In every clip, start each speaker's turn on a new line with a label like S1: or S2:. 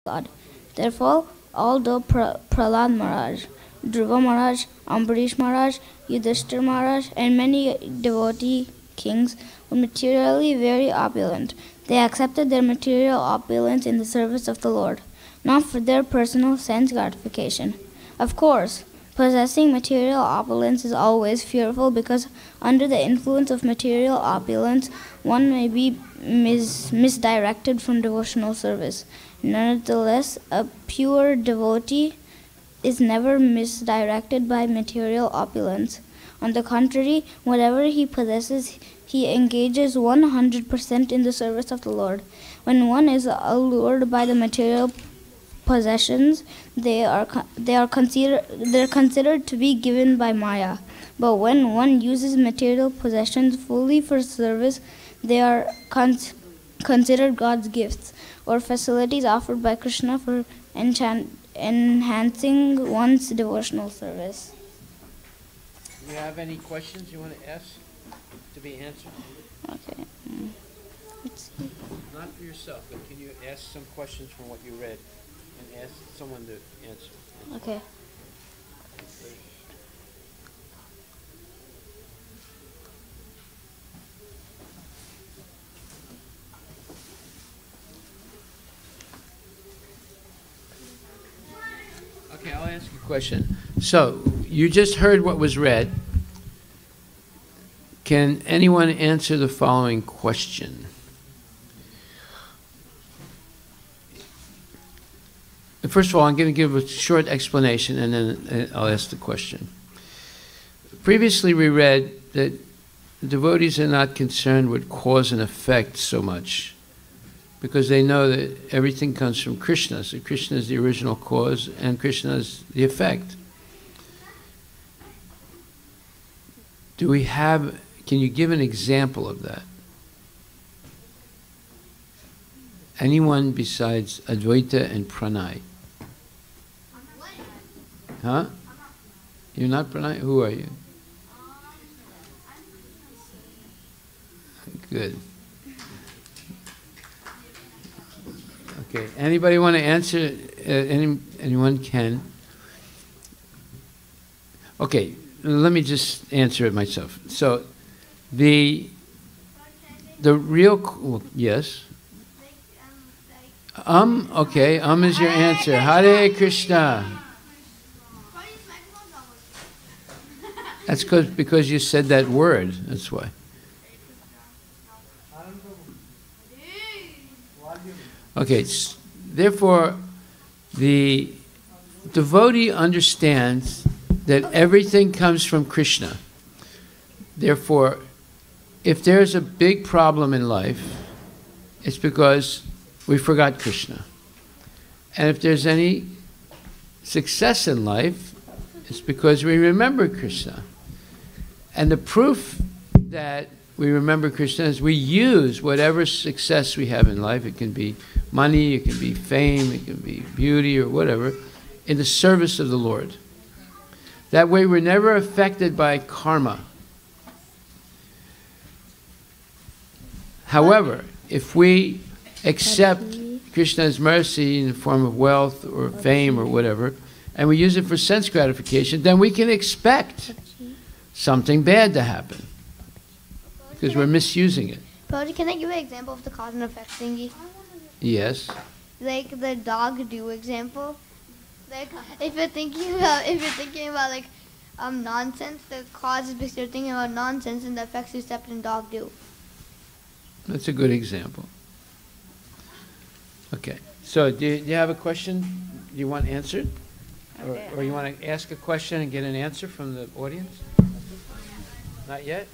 S1: God. Therefore, although Prahlad Maharaj, Dhruva Maharaj, Ambarish Maharaj, Yudhishthir Maharaj, and many devotee kings were materially very opulent, they accepted their material opulence in the service of the Lord, not for their personal sense gratification. Of course, possessing material opulence is always fearful because under the influence of material opulence, one may be misdirected from devotional service. Nonetheless, a pure devotee is never misdirected by material opulence. On the contrary, whatever he possesses, he engages 100% in the service of the Lord. When one is allured by the material possessions, they're considered to be given by Maya. But when one uses material possessions fully for service, they are considered God's gifts or facilities offered by Krishna for enhancing one's devotional service.
S2: Do you have any questions you want to ask to be answered?
S1: Okay. Let's see.
S2: Not for yourself, but can you ask some questions from what you read and ask someone to answer?
S1: Okay.
S2: Okay, I'll ask you a question. So, you just heard what was read. Can anyone answer the following question? First of all, I'm going to give a short explanation and then I'll ask the question. Previously we read that devotees are not concerned with cause and effect so much because they know that everything comes from Krishna. So Krishna is the original cause and Krishna is the effect. Can you give an example of that? Anyone besides Advaita and Pranay? Huh? You're not Pranay? Who are you? Good. Okay. Anybody want to answer? Anyone can. Okay. Let me just answer it myself. So, the real yes. Okay. Is your answer. Hare Krishna. That's because you said that word. That's why. Okay, therefore, the devotee understands that everything comes from Krishna. Therefore, if there's a big problem in life, it's because we forgot Krishna. And if there's any success in life, it's because we remember Krishna. And the proof that we remember Krishna is we use whatever success we have in life. It can be money, it can be fame, it can be beauty or whatever, in the service of the Lord. That way we're never affected by karma. However, if we accept Krishna's mercy in the form of wealth or fame or whatever, and we use it for sense gratification, then we can expect something bad to happen because we're misusing it.
S3: Prabhuji, can I give an example of the cause and effect thingy?
S2: Yes.
S3: Like the dog do example. Like if you're thinking about like nonsense, the cause is because you're thinking about nonsense, and the effects you step in dog do.
S2: That's a good example. Okay. So do you have a question you want answered?
S1: Okay.
S2: Or you want to ask a question and get an answer from the audience? Not yet?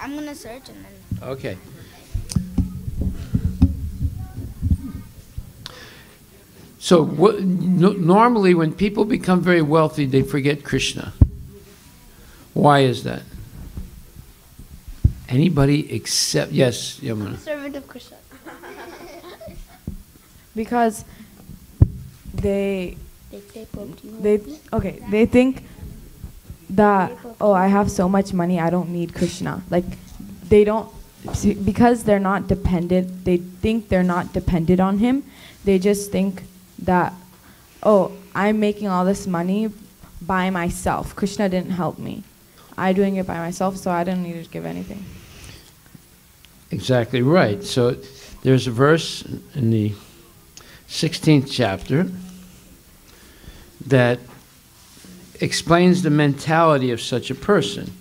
S1: I'm going to search and then...
S2: Okay. So normally when people become very wealthy, they forget Krishna. Why is that? Anybody except... Yes, Yamuna.
S3: Servant of Krishna.
S4: Because they
S1: Okay.
S4: They think that, oh, I have so much money, I don't need Krishna. Like, they don't because they're not dependent, they think they're not dependent on him. They just think that, oh, I'm making all this money by myself. Krishna didn't help me. I'm doing it by myself, so I don't need to give anything.
S2: Exactly right. So there's a verse in the 16th chapter that explains the mentality of such a person.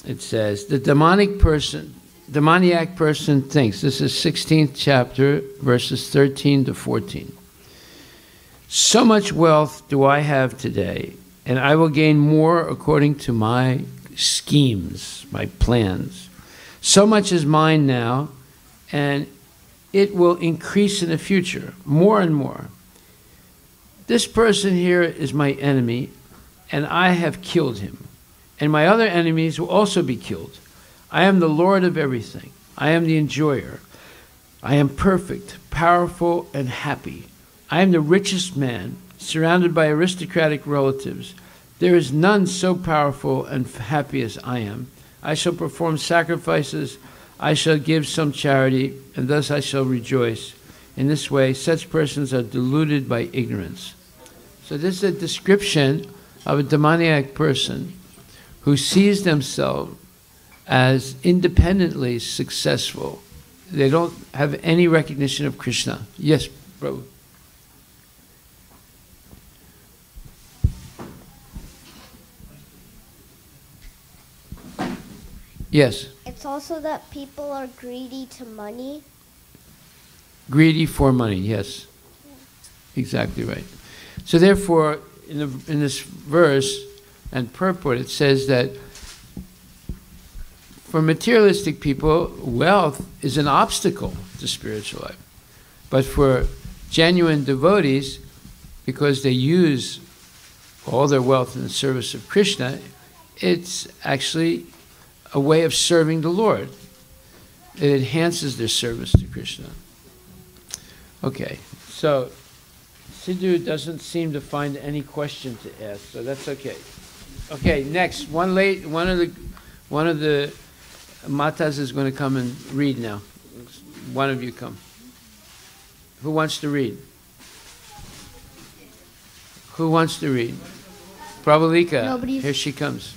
S2: It says, the demoniac person thinks, this is 16th chapter, verses 13 to 14. So much wealth do I have today, and I will gain more according to my schemes, my plans. So much is mine now, and it will increase in the future, more and more. This person here is my enemy, and I have killed him. And my other enemies will also be killed. I am the Lord of everything. I am the enjoyer. I am perfect, powerful, and happy. I am the richest man, surrounded by aristocratic relatives. There is none so powerful and happy as I am. I shall perform sacrifices. I shall give some charity, and thus I shall rejoice. In this way, such persons are deluded by ignorance. So this is a description of a demoniac person who sees themselves as independently successful. They don't have any recognition of Krishna. Yes, Prabhu. Yes.
S5: It's also that people are greedy to money.
S2: Greedy for money, yes. Exactly right. So therefore, in this verse and purport, it says that for materialistic people, wealth is an obstacle to spiritual life. But for genuine devotees, because they use all their wealth in the service of Krishna, it's actually a way of serving the Lord. It enhances their service to Krishna. Okay, so Sidhu doesn't seem to find any question to ask, so that's okay. Okay, next, one of the matas is going to come and read now. One of you come. Who wants to read? Who wants to read? Prabhalika,
S3: Nobody.
S2: here she comes.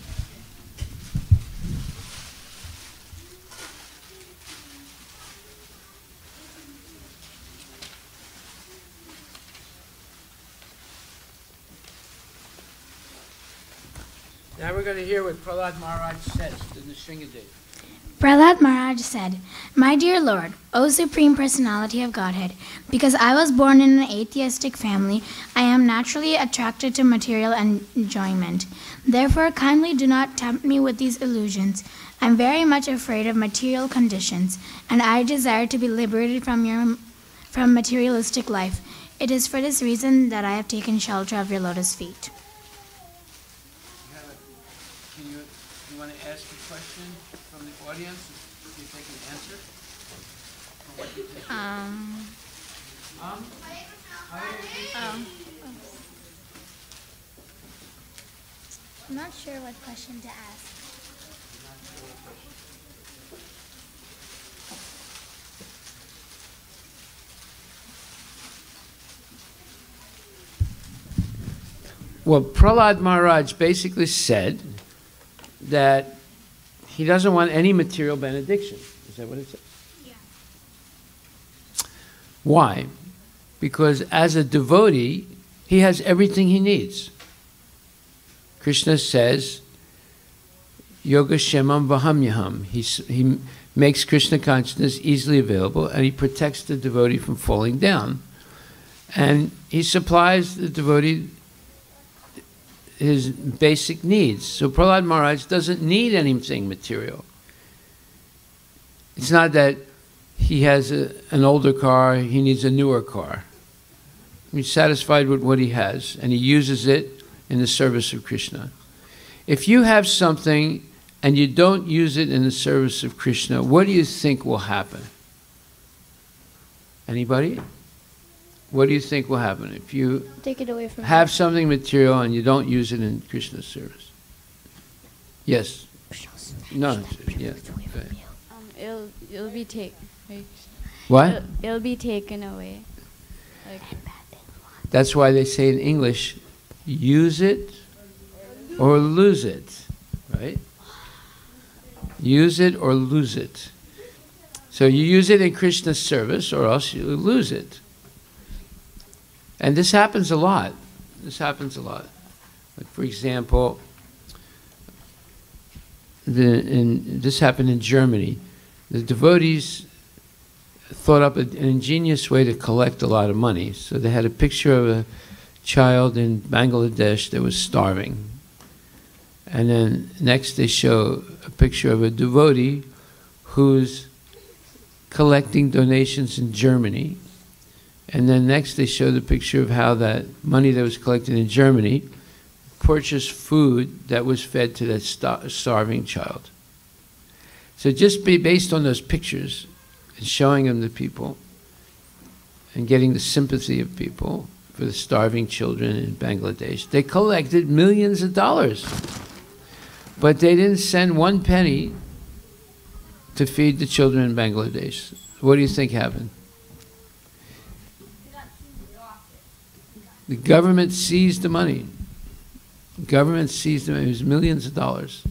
S2: Now we're going to hear what Prahlad Maharaj says in the Sringadev.
S6: Prahlad Maharaj said, "My dear Lord, O Supreme Personality of Godhead, because I was born in an atheistic family, I am naturally attracted to material enjoyment. Therefore, kindly do not tempt me with these illusions. I am very much afraid of material conditions, and I desire to be liberated from materialistic life. It is for this reason that I have taken shelter of your lotus feet."
S2: You want to ask a question from the audience? See if they can answer? Or what you think?
S6: I'm not sure what question to ask.
S2: Well, Prahlad Maharaj basically said that he doesn't want any material benediction. Is that what it says?
S6: Yeah.
S2: Why? Because as a devotee, he has everything he needs. Krishna says, Yoga Shemam Vahamyaham. He makes Krishna consciousness easily available, and he protects the devotee from falling down. And he supplies the devotee his basic needs. So Prahlad Maharaj doesn't need anything material. It's not that he has an older car, he needs a newer car. He's satisfied with what he has, and he uses it in the service of Krishna. If you have something and you don't use it in the service of Krishna, what do you think will happen? Anybody? What do you think will happen if you
S3: Take it away from
S2: have something material and you don't use it in Krishna's service? Yes? No, yeah. Go ahead.
S7: It'll be
S2: What?
S7: it'll be taken away. Like,
S2: That's why they say in English, use it or lose it, right? Use it or lose it. So you use it in Krishna's service or else you lose it. And this happens a lot. This happens a lot. Like for example, this happened in Germany. The devotees thought up an ingenious way to collect a lot of money. So they had a picture of a child in Bangladesh that was starving. And then next they show a picture of a devotee who's collecting donations in Germany. And then next they show the picture of how that money that was collected in Germany purchased food that was fed to that starving child. So just be based on those pictures and showing them to people and getting the sympathy of people for the starving children in Bangladesh, they collected millions of dollars. But they didn't send one penny to feed the children in Bangladesh. What do you think happened? The government seized the money. The government seized the money. It was millions of dollars.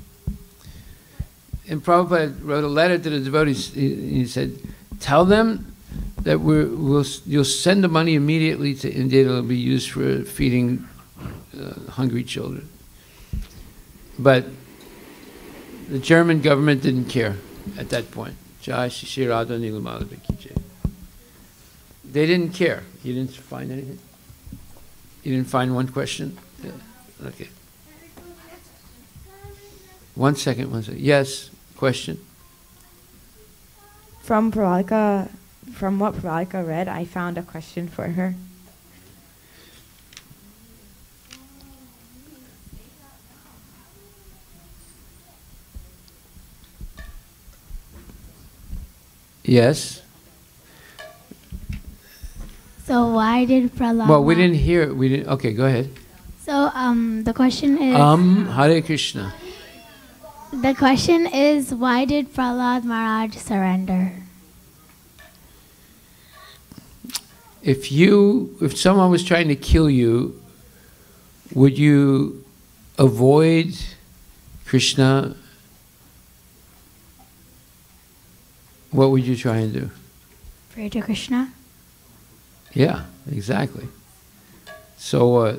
S2: And Prabhupada wrote a letter to the devotees. He said, tell them that you'll send the money immediately to India. It'll be used for feeding hungry children. But the German government didn't care at that point. Jai Shri Radha Nilamala Ki Jai. They didn't care. You didn't find anything? You didn't find one question? Yeah. Okay. 1 second, 1 second. Yes, question?
S4: From what Pravalika read, I found a question for her.
S2: Yes.
S6: So why did Prahlad?
S2: Well, we didn't hear. We didn't. Okay, go ahead.
S6: So the question is.
S2: Hare Krishna.
S6: The question is, why did Prahlad Maharaj surrender?
S2: If someone was trying to kill you, would you avoid Krishna? What would you try and do?
S6: Pray to Krishna.
S2: Yeah, exactly. So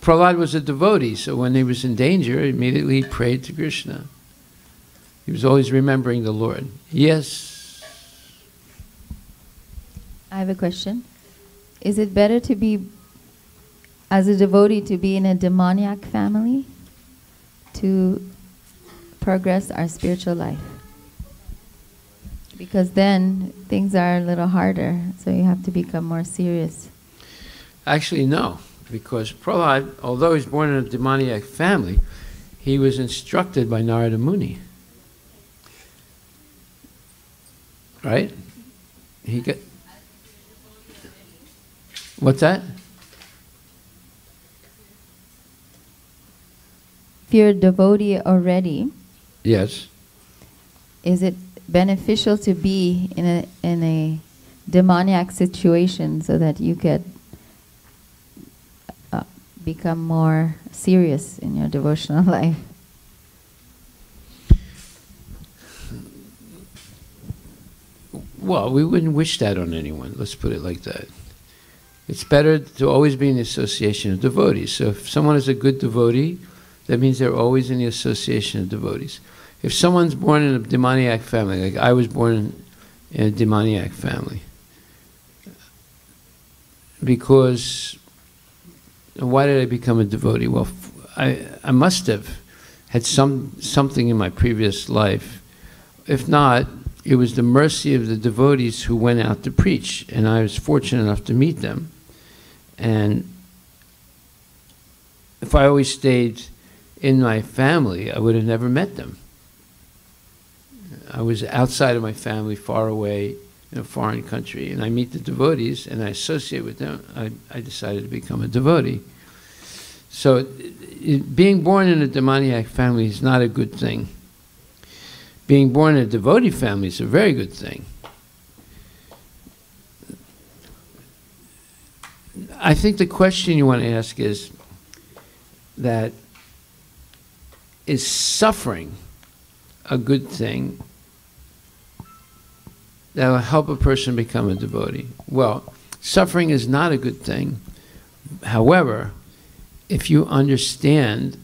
S2: Prahlad was a devotee, so when he was in danger, immediately he prayed to Krishna. He was always remembering the Lord. Yes?
S8: I have a question. Is it better to be, as a devotee, to be in a demoniac family to progress our spiritual life? Because then things are a little harder, so you have to become more serious.
S2: Actually, no, because Prahlad, although he was born in a demoniac family, he was instructed by Narada Muni. Right? He got. What's that?
S8: If you're a devotee already,
S2: yes.
S8: Is it beneficial to be in a demoniac situation so that you could become more serious in your devotional life?
S2: Well, we wouldn't wish that on anyone. Let's put it like that. It's better to always be in the association of devotees. So if someone is a good devotee, that means they're always in the association of devotees. If someone's born in a demoniac family, like I was born in a demoniac family, because why did I become a devotee? Well, I must have had something in my previous life. If not, it was the mercy of the devotees who went out to preach, and I was fortunate enough to meet them. And if I always stayed in my family, I would have never met them. I was outside of my family, far away, in a foreign country, and I meet the devotees and I associate with them. I decided to become a devotee. So being born in a demoniac family is not a good thing. being born in a devotee family is a very good thing. I think the question you want to ask is that, is suffering a good thing that will help a person become a devotee? Well, suffering is not a good thing. However, if you understand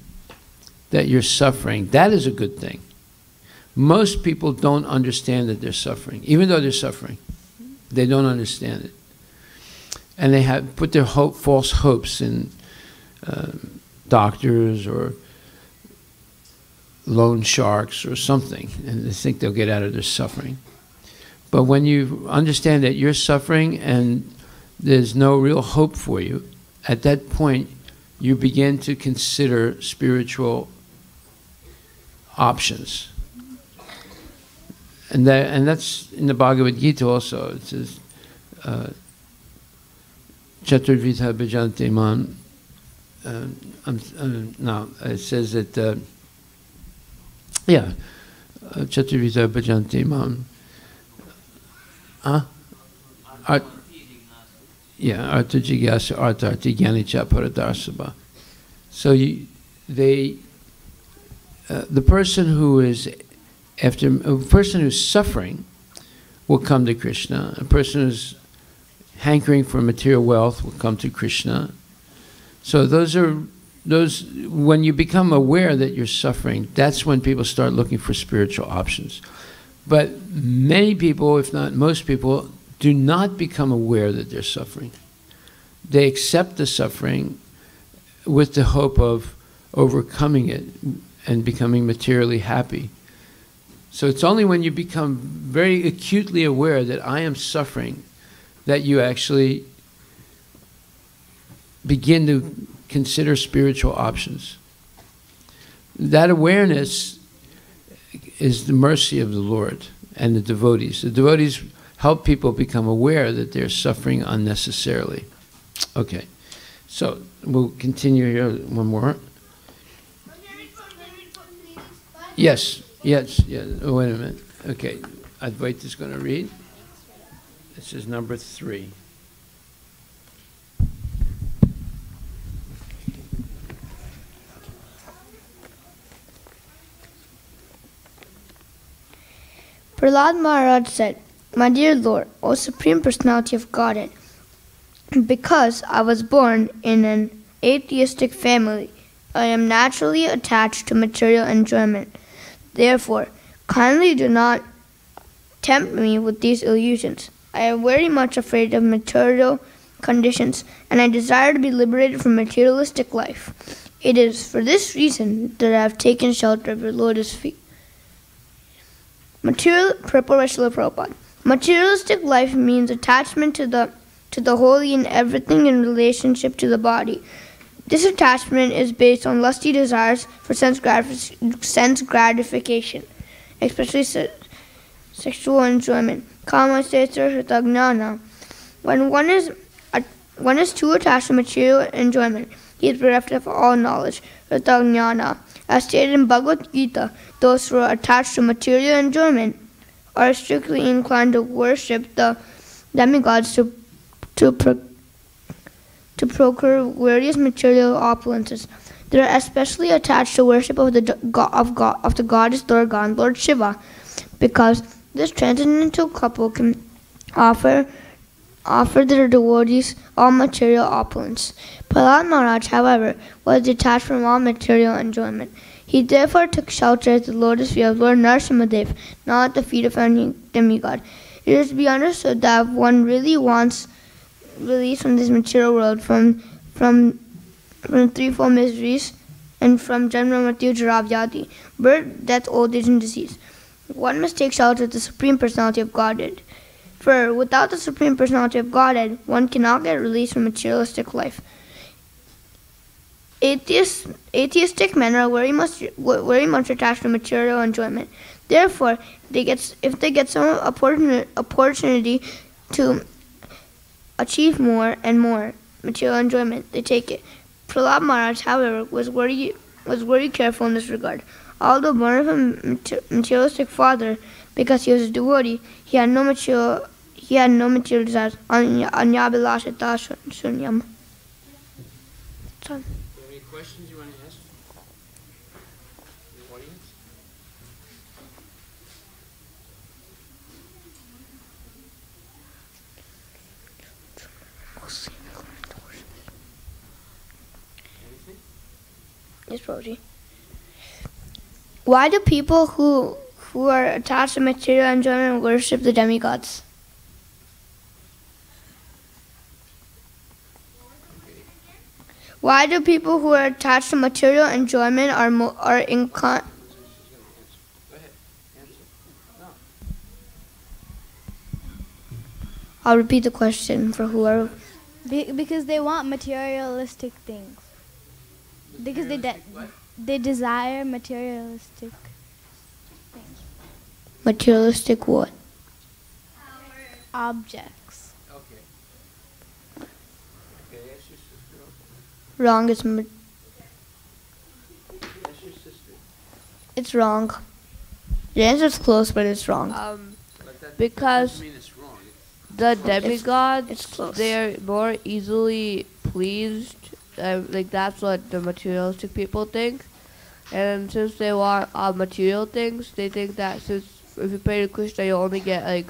S2: that you're suffering, that is a good thing. Most people don't understand that they're suffering, even though they're suffering. They don't understand it. And they have put their false hopes in doctors or loan sharks or something, and they think they'll get out of their suffering. But when you understand that you're suffering and there's no real hope for you, at that point you begin to consider spiritual options. And that's in the Bhagavad Gita also. It says, Chaturvita bhajanti man. No, it says that, Chaturvita bhajanti man. Artha jigyasa artharti gyanicha paradarsabha. So the person who is a person who's suffering will come to Krishna. A person who's hankering for material wealth will come to Krishna. So when you become aware that you're suffering, that's when people start looking for spiritual options. But many people, if not most people, do not become aware that they're suffering. They accept the suffering with the hope of overcoming it and becoming materially happy. So it's only when you become very acutely aware that I am suffering that you actually begin to consider spiritual options. That awareness is the mercy of the Lord and the devotees. The devotees help people become aware that they're suffering unnecessarily. Okay, so we'll continue here one more. Yes. Oh, wait a minute. Okay, Advaita is going to read. This is number 3.
S3: Prahlad Maharaj said, "My dear Lord, O Supreme Personality of Godhead, because I was born in an atheistic family, I am naturally attached to material enjoyment. Therefore, kindly do not tempt me with these illusions. I am very much afraid of material conditions, and I desire to be liberated from materialistic life. It is for this reason that I have taken shelter of your lotus feet." Materialistic life means attachment to the holy in everything in relationship to the body. This attachment is based on lusty desires for sense gratification, especially sexual enjoyment. Kama sestra hritagnana. When one is too attached to material enjoyment, he is bereft of all knowledge. Hritagnana. As stated in Bhagavad Gita, those who are attached to material enjoyment are strictly inclined to worship the demigods to procure various material opulences. They are especially attached to worship of the goddess Durga and Lord Shiva, because this transcendental couple can offer their devotees all material opulence. Prahlad Maharaj, however, was detached from all material enjoyment. He therefore took shelter at the lotus feet of Lord Narasimhadev, not at the feet of any demigod. It is to be understood that if one really wants release from this material world, from threefold miseries, and from Janma Mrityu Jara Vyadhi, birth, death, old age, and disease, one must take shelter at the Supreme Personality of Godhead. For without the Supreme Personality of Godhead, one cannot get release from materialistic life. Atheistic men are very much attached to material enjoyment. Therefore, if they get some opportunity to achieve more and more material enjoyment, they take it. Prahlad Maharaj, however, was very careful in this regard. Although born of a materialistic father, because he was a devotee, he had no material desires. Anyabilasita shunyam.
S2: Do you have any questions you want to ask the audience? Anything?
S3: Yes, Prabhuji. Why do people who are attached to material enjoyment worship the demigods? Why do people who are attached to material enjoyment are
S2: Go ahead, answer. No.
S3: I'll repeat the question for whoever.
S9: Because they want materialistic things. Because they desire materialistic things.
S3: Materialistic what?
S9: Objects.
S2: Okay. Okay, ask your sister.
S3: Wrong.
S2: Ask your sister.
S3: It's wrong. The answer's close, but it's wrong.
S2: But that
S10: Because
S2: doesn't mean it's wrong.
S10: the demigods,
S3: it's close.
S10: they're more easily pleased. Like that's what the materialistic people think. And since they want material things, they think that since if you pray to Krishna, you only get like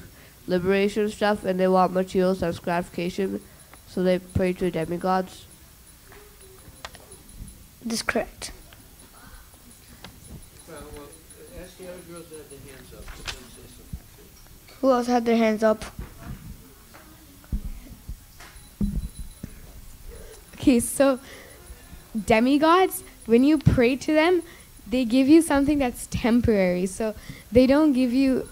S10: liberation stuff, and they want material sense gratification, so they pray to demigods.
S3: That's correct.
S2: Well, ask the other girls that have their hands up. Let them say something.
S3: Who else had their hands up?
S11: Okay, so demigods, when you pray to them, they give you something that's temporary. So they don't give you.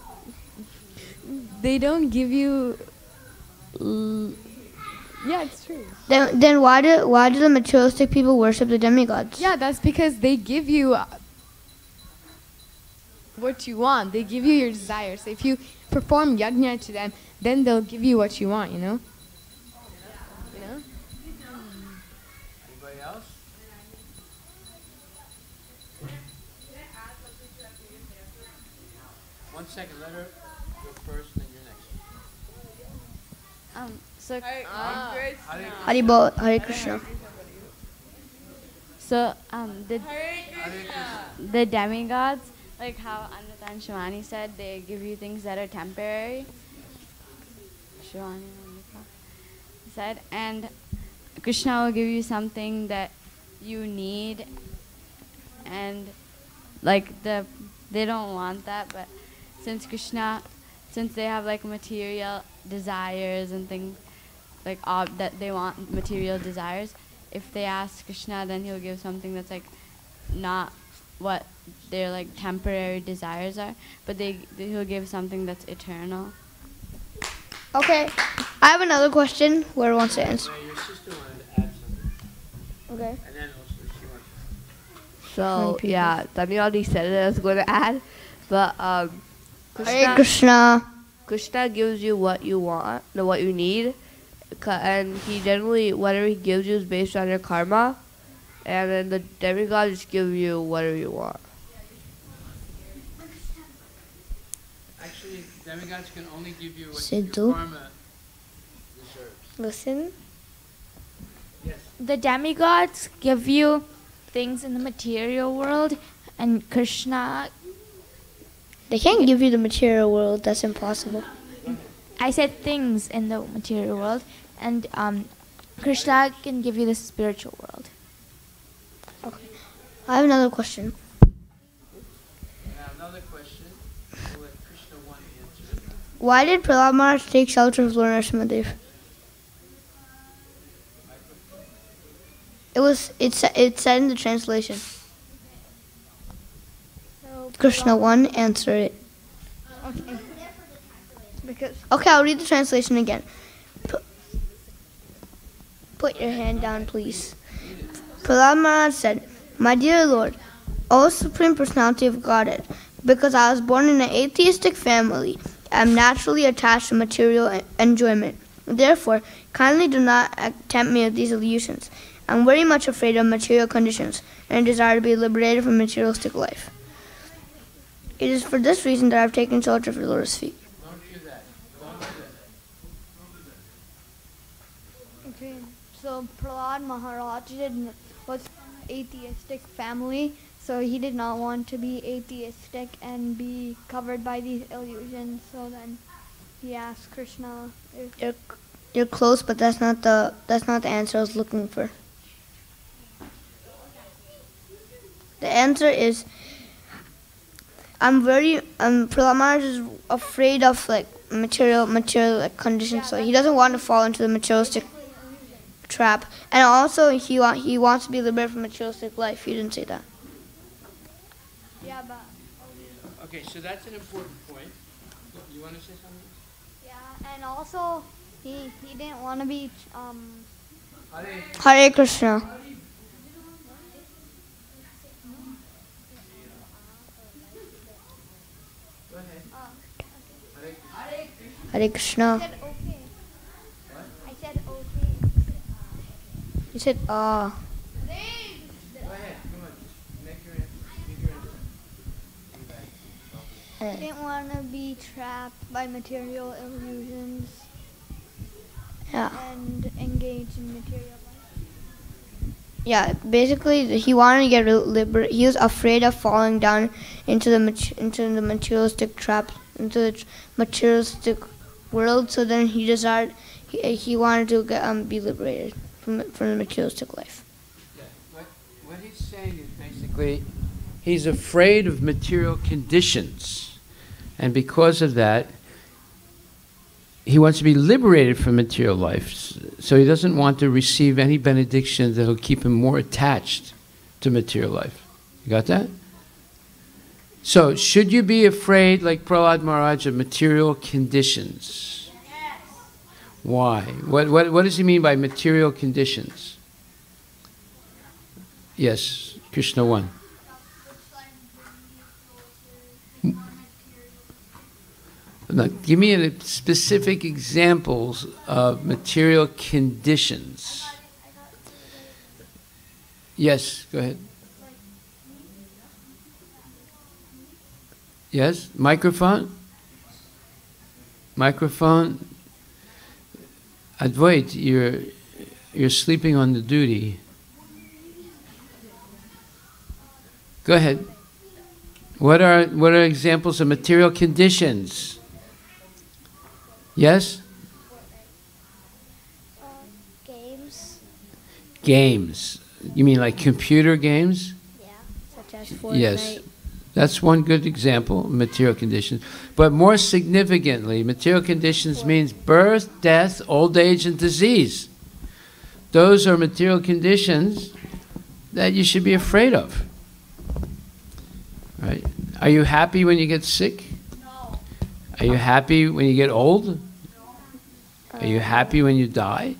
S11: Yeah, it's true.
S3: Then why do the materialistic people worship the demigods?
S11: Yeah, that's because they give you what you want. They give you your desires. So if you perform yajna to them, then they'll give you what you want, you know?
S2: Anybody else? One second, let her go first, then you're next.
S7: So
S3: Hare Krishna.
S7: So the demigods, like how Anita and Shivani said, they give you things that are temporary. Shivani and Anita said, and Krishna will give you something that you need, and like they don't want that, but since they have like material desires and things like that they want material desires, if they ask Krishna, then he'll give something that's like not what their like temporary desires are, but he'll give something that's eternal.
S3: Okay, I have another question. Whoever wants to answer.
S2: Your sister wanted to add something.
S3: Okay.
S2: And then also she wants
S10: So yeah, Tani already said it. I was going to add, but
S3: Hare Krishna.
S10: Krishna gives you what you want, what you need, and he generally, whatever he gives you is based on your karma, and then the demigods just give you whatever you want.
S2: Actually, demigods can only give you what
S3: Sidhu.
S2: your karma deserves.
S3: Listen.
S2: Yes.
S9: The demigods give you things in the material world, and Krishna.
S3: They can't give you the material world. That's impossible.
S9: I said things in the material world, and Krishna can give you the spiritual world.
S3: Okay. I have another question.
S2: Now another question. I'll let Krishna one answer.
S3: Why did Prahlad Maharaj take shelter of Lord Narasimhadev? It said in the translation. Krishna 1, answer it.
S9: Okay.
S3: Okay, I'll read the translation again. Put your hand down, please. Prahlad Maharaj said, "My dear Lord, O Supreme Personality of Godhead, because I was born in an atheistic family, I am naturally attached to material enjoyment. Therefore, kindly do not tempt me with these illusions. I am very much afraid of material conditions and desire to be liberated from materialistic life." It is for this reason that I've taken shelter for the Lord's feet.
S2: Don't do that. Don't do that.
S12: Okay, so Prahlad Maharaj was from an atheistic family, so he did not want to be atheistic and be covered by these illusions. So then he asked Krishna if
S3: You're close, but that's not the answer I was looking for. The answer is Prahlad Maharaj is afraid of like material like conditions, so he doesn't want to fall into the materialistic trap, and also he wants to be liberated from materialistic life. You didn't say that.
S12: yeah, but
S2: Okay, so that's an important point. You want to say something?
S12: yeah, and also he didn't want to be
S3: Hare Krishna.
S2: Go ahead.
S3: Hare Krishna.
S12: I said okay. I said okay.
S3: You said
S2: Go ahead. Come on. Make your answer.
S12: I didn't want to be trapped by material illusions and engage in material life.
S3: Yeah, basically he wanted to get liberated. He was afraid of falling down into the materialistic trap, into the materialistic world. So then he decided he wanted to be liberated from the materialistic life.
S2: Yeah. What he's saying is basically he's afraid of material conditions, and because of that, he wants to be liberated from material life. So he doesn't want to receive any benediction that will keep him more attached to material life. You got that? So, should you be afraid, like Prahlad Maharaj, of material conditions? Yes. Why? What does he mean by material conditions? Yes, Krishna 1. Now, give me specific examples of material conditions. Yes, go ahead. Yes, microphone? Microphone? Advait, you're sleeping on the duty. Go ahead. What are examples of material conditions? Yes?
S5: Games.
S2: Games. You mean like computer games?
S5: Yeah, such as Fortnite.
S2: Yes. That's one good example of material conditions. But more significantly, material conditions means birth, death, old age, and disease. Those are material conditions that you should be afraid of. Right? Are you happy when you get sick?
S5: No.
S2: Are you happy when you get old? No. Are you happy when you die?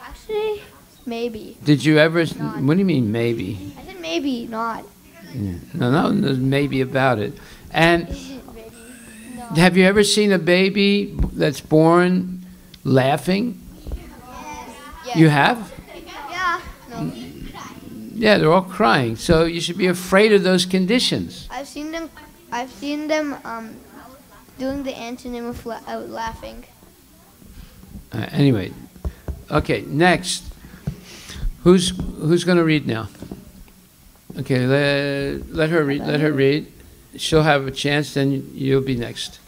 S3: Actually, maybe.
S2: Did you ever...
S3: Not.
S2: What do you mean, maybe?
S3: I said maybe, not.
S2: Yeah. No, there's maybe about it. And
S3: No.
S2: have you ever seen a baby that's born laughing?
S3: Yes.
S2: You have?
S3: Yeah. No.
S2: Yeah, they're all crying. So you should be afraid of those conditions.
S3: I've seen them doing the antonym of laughing.
S2: Anyway, okay. Next, who's going to read now? Okay, let her read. Let her read. She'll have a chance. Then you'll be next.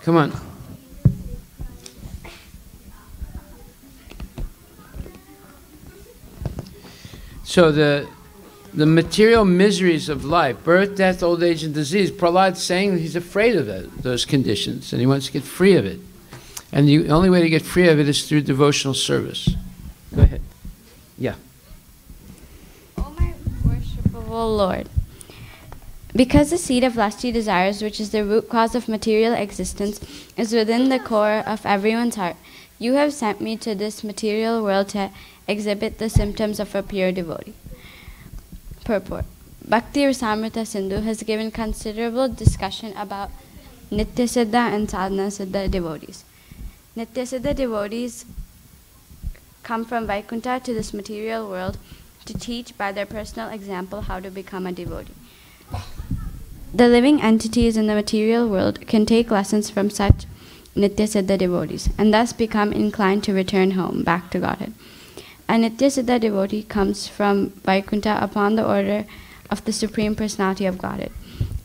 S2: Come on. So the material miseries of life, birth, death, old age, and disease, Prahlad's saying he's afraid of those conditions, and he wants to get free of it. And the only way to get free of it is through devotional service. Go ahead. Yeah.
S7: O my worshipful Lord, because the seed of lusty desires, which is the root cause of material existence, is within the core of everyone's heart, you have sent me to this material world to exhibit the symptoms of a pure devotee. Purport. Bhakti Rasamrita Sindhu has given considerable discussion about Nitya Siddha and Sadhana Siddha devotees. Nitya Siddha devotees come from Vaikuntha to this material world to teach by their personal example how to become a devotee. The living entities in the material world can take lessons from such Nityasiddha devotees and thus become inclined to return home, back to Godhead. A Nityasiddha devotee comes from Vaikuntha upon the order of the Supreme Personality of Godhead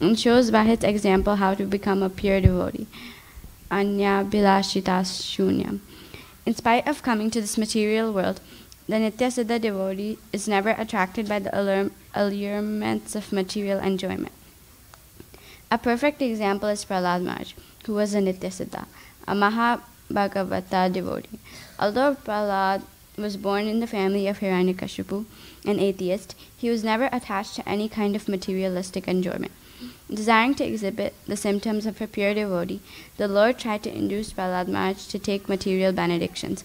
S7: and shows by his example how to become a pure devotee. Anya Bilashita Shunyam. In spite of coming to this material world, the Nityasiddha devotee is never attracted by the allurements of material enjoyment. A perfect example is Prahlad Maharaj, who was a Nityasiddha, a Mahabhagavata devotee. Although Prahlad was born in the family of Hiranyakashipu, an atheist, he was never attached to any kind of materialistic enjoyment. Desiring to exhibit the symptoms of a pure devotee, the Lord tried to induce Prahlad Maharaj to take material benedictions,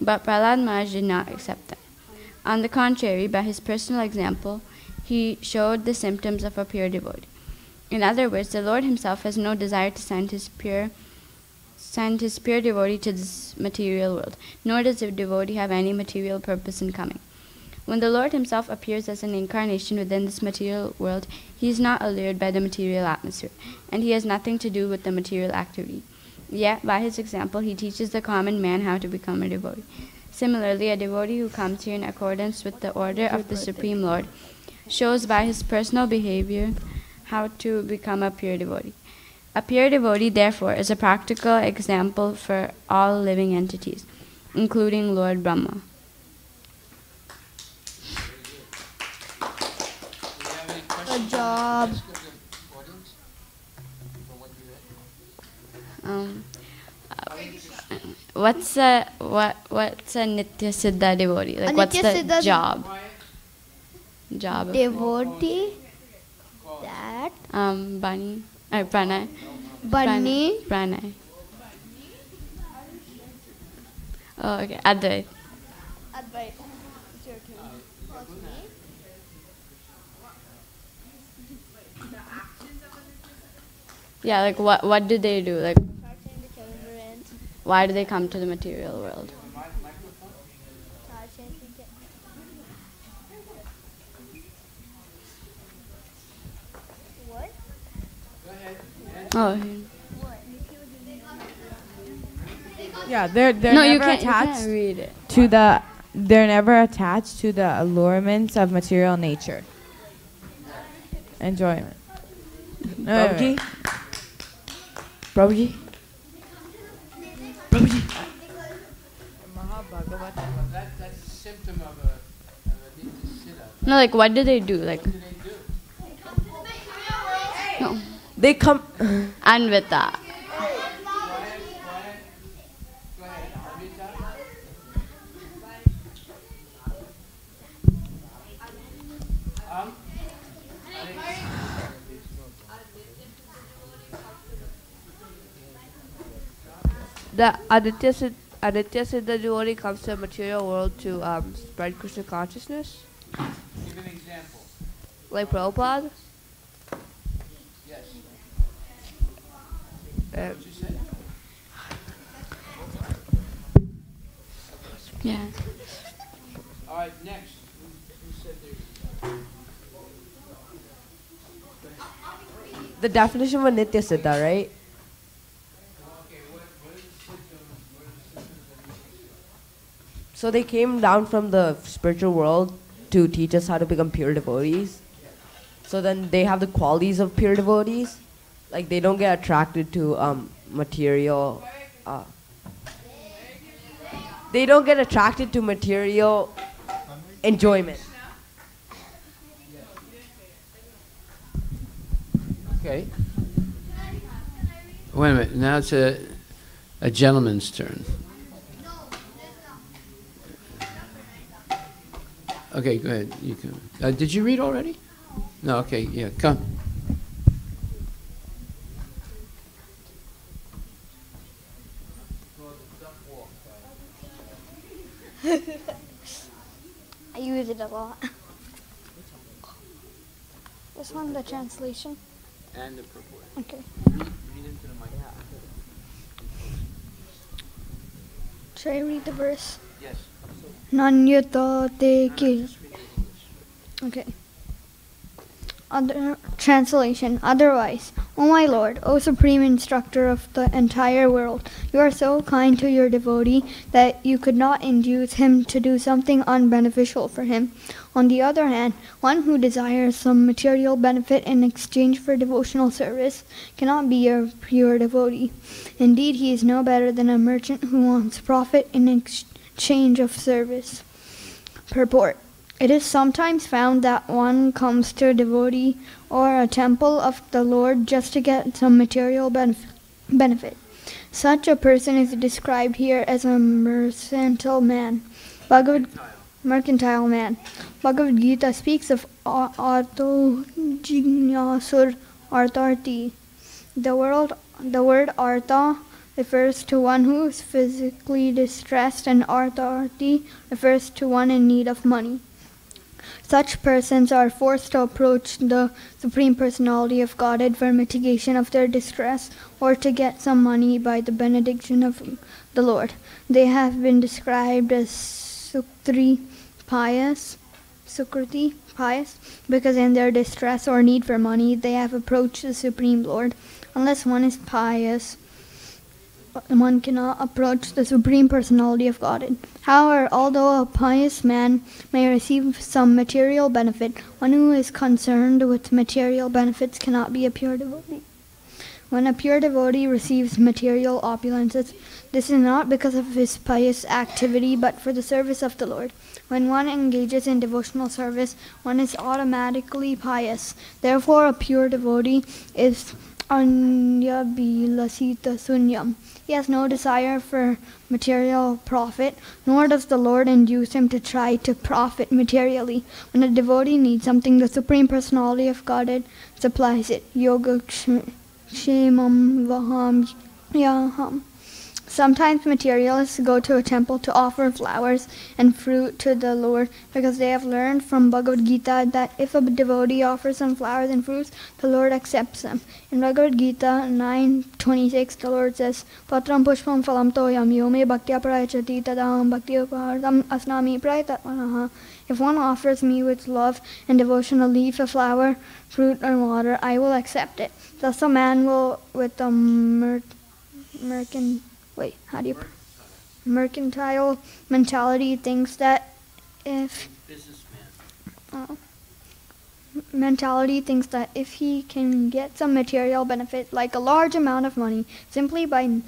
S7: but Prahlad Maharaj did not accept them. On the contrary, by his personal example, he showed the symptoms of a pure devotee. In other words, the Lord himself has no desire to send his pure devotee to this material world, nor does the devotee have any material purpose in coming. When the Lord himself appears as an incarnation within this material world, he is not allured by the material atmosphere, and he has nothing to do with the material activity. Yet, by his example, he teaches the common man how to become a devotee. Similarly, a devotee who comes here in accordance with the order of the Supreme Lord shows by his personal behavior how to become a pure devotee. A pure devotee, therefore, is a practical example for all living entities, including Lord Brahma.
S12: Good job.
S7: What's a Nityasiddha devotee? Like, what's the job? Job.
S12: Devotee. That.
S7: Bunny. Pranay.
S12: Bunny.
S7: Pranay. Oh, okay. Advait.
S12: Advait. It's your turn.
S7: Yeah, like what do they do? Like, why do they come to the material world?
S12: What?
S7: Oh.
S4: Yeah, they're
S7: No, you
S4: never
S7: can't
S4: attached
S7: read it.
S4: to the. They're never attached to the allurements of material nature. Enjoyment.
S10: Prabhuji? Prabhuji? Prabhuji?
S2: That's a symptom of a Nityasiddha.
S7: No, like, what do they do? Like, no.
S10: They come.
S7: Anvita.
S10: The Nityasiddha devotee comes to the material world to spread Krishna consciousness.
S2: Give an example.
S10: Like Prabhupada.
S2: Yes.
S10: What
S2: you said?
S7: Yeah.
S2: All right, next. Who said there's...
S10: The definition of a Nityasiddha, right? So they came down from the spiritual world to teach us how to become pure devotees. So then they have the qualities of pure devotees. Like they don't get attracted to material. They don't get attracted to material enjoyment.
S2: Okay. Wait a minute. Now it's a gentleman's turn. Okay, go ahead. You can. Did you read already? No. Okay. Yeah. Come.
S12: I use it a lot. This one, the translation.
S2: And the purport.
S12: Okay.
S2: Read into the mic.
S12: Should I read the verse?
S2: Yes.
S12: Nanyata te ki. Okay. Other translation. Otherwise, O my Lord, O supreme instructor of the entire world, you are so kind to your devotee that you could not induce him to do something unbeneficial for him. On the other hand, one who desires some material benefit in exchange for devotional service cannot be a pure devotee. Indeed, he is no better than a merchant who wants profit in exchange of service. Purport. It is sometimes found that one comes to a devotee or a temple of the Lord just to get some material benefit. Such a person is described here as a mercantile man. Mercantile man. Bhagavad Gita speaks of artho jignasur artharti. The word artha refers to one who is physically distressed, and artharti refers to one in need of money. Such persons are forced to approach the Supreme Personality of Godhead for mitigation of their distress or to get some money by the benediction of the Lord. They have been described as Sukriti, pious, because in their distress or need for money, they have approached the Supreme Lord. Unless one is pious, one cannot approach the Supreme Personality of Godhead. However, although a pious man may receive some material benefit, one who is concerned with material benefits cannot be a pure devotee. When a pure devotee receives material opulences, this is not because of his pious activity, but for the service of the Lord. When one engages in devotional service, one is automatically pious. Therefore, a pure devotee is anyabilasita sunyam. He has no desire for material profit, nor does the Lord induce him to try to profit materially. When a devotee needs something, the Supreme Personality of Godhead supplies it. Yoga kshemam vaham yaham. Sometimes materialists go to a temple to offer flowers and fruit to the Lord because they have learned from Bhagavad Gita that if a devotee offers some flowers and fruits, the Lord accepts them. In Bhagavad Gita 9:26, the Lord says, Patram pushpam phalam toyam yome bhaktya prayachati tadaham bhakti upahartam asnami prayatatmanaha. If one offers me with love and devotion a leaf, a flower, fruit, or water, I will accept it. Thus a man will, with a mercantile mentality thinks that if he can get some material benefit, like a large amount of money, simply by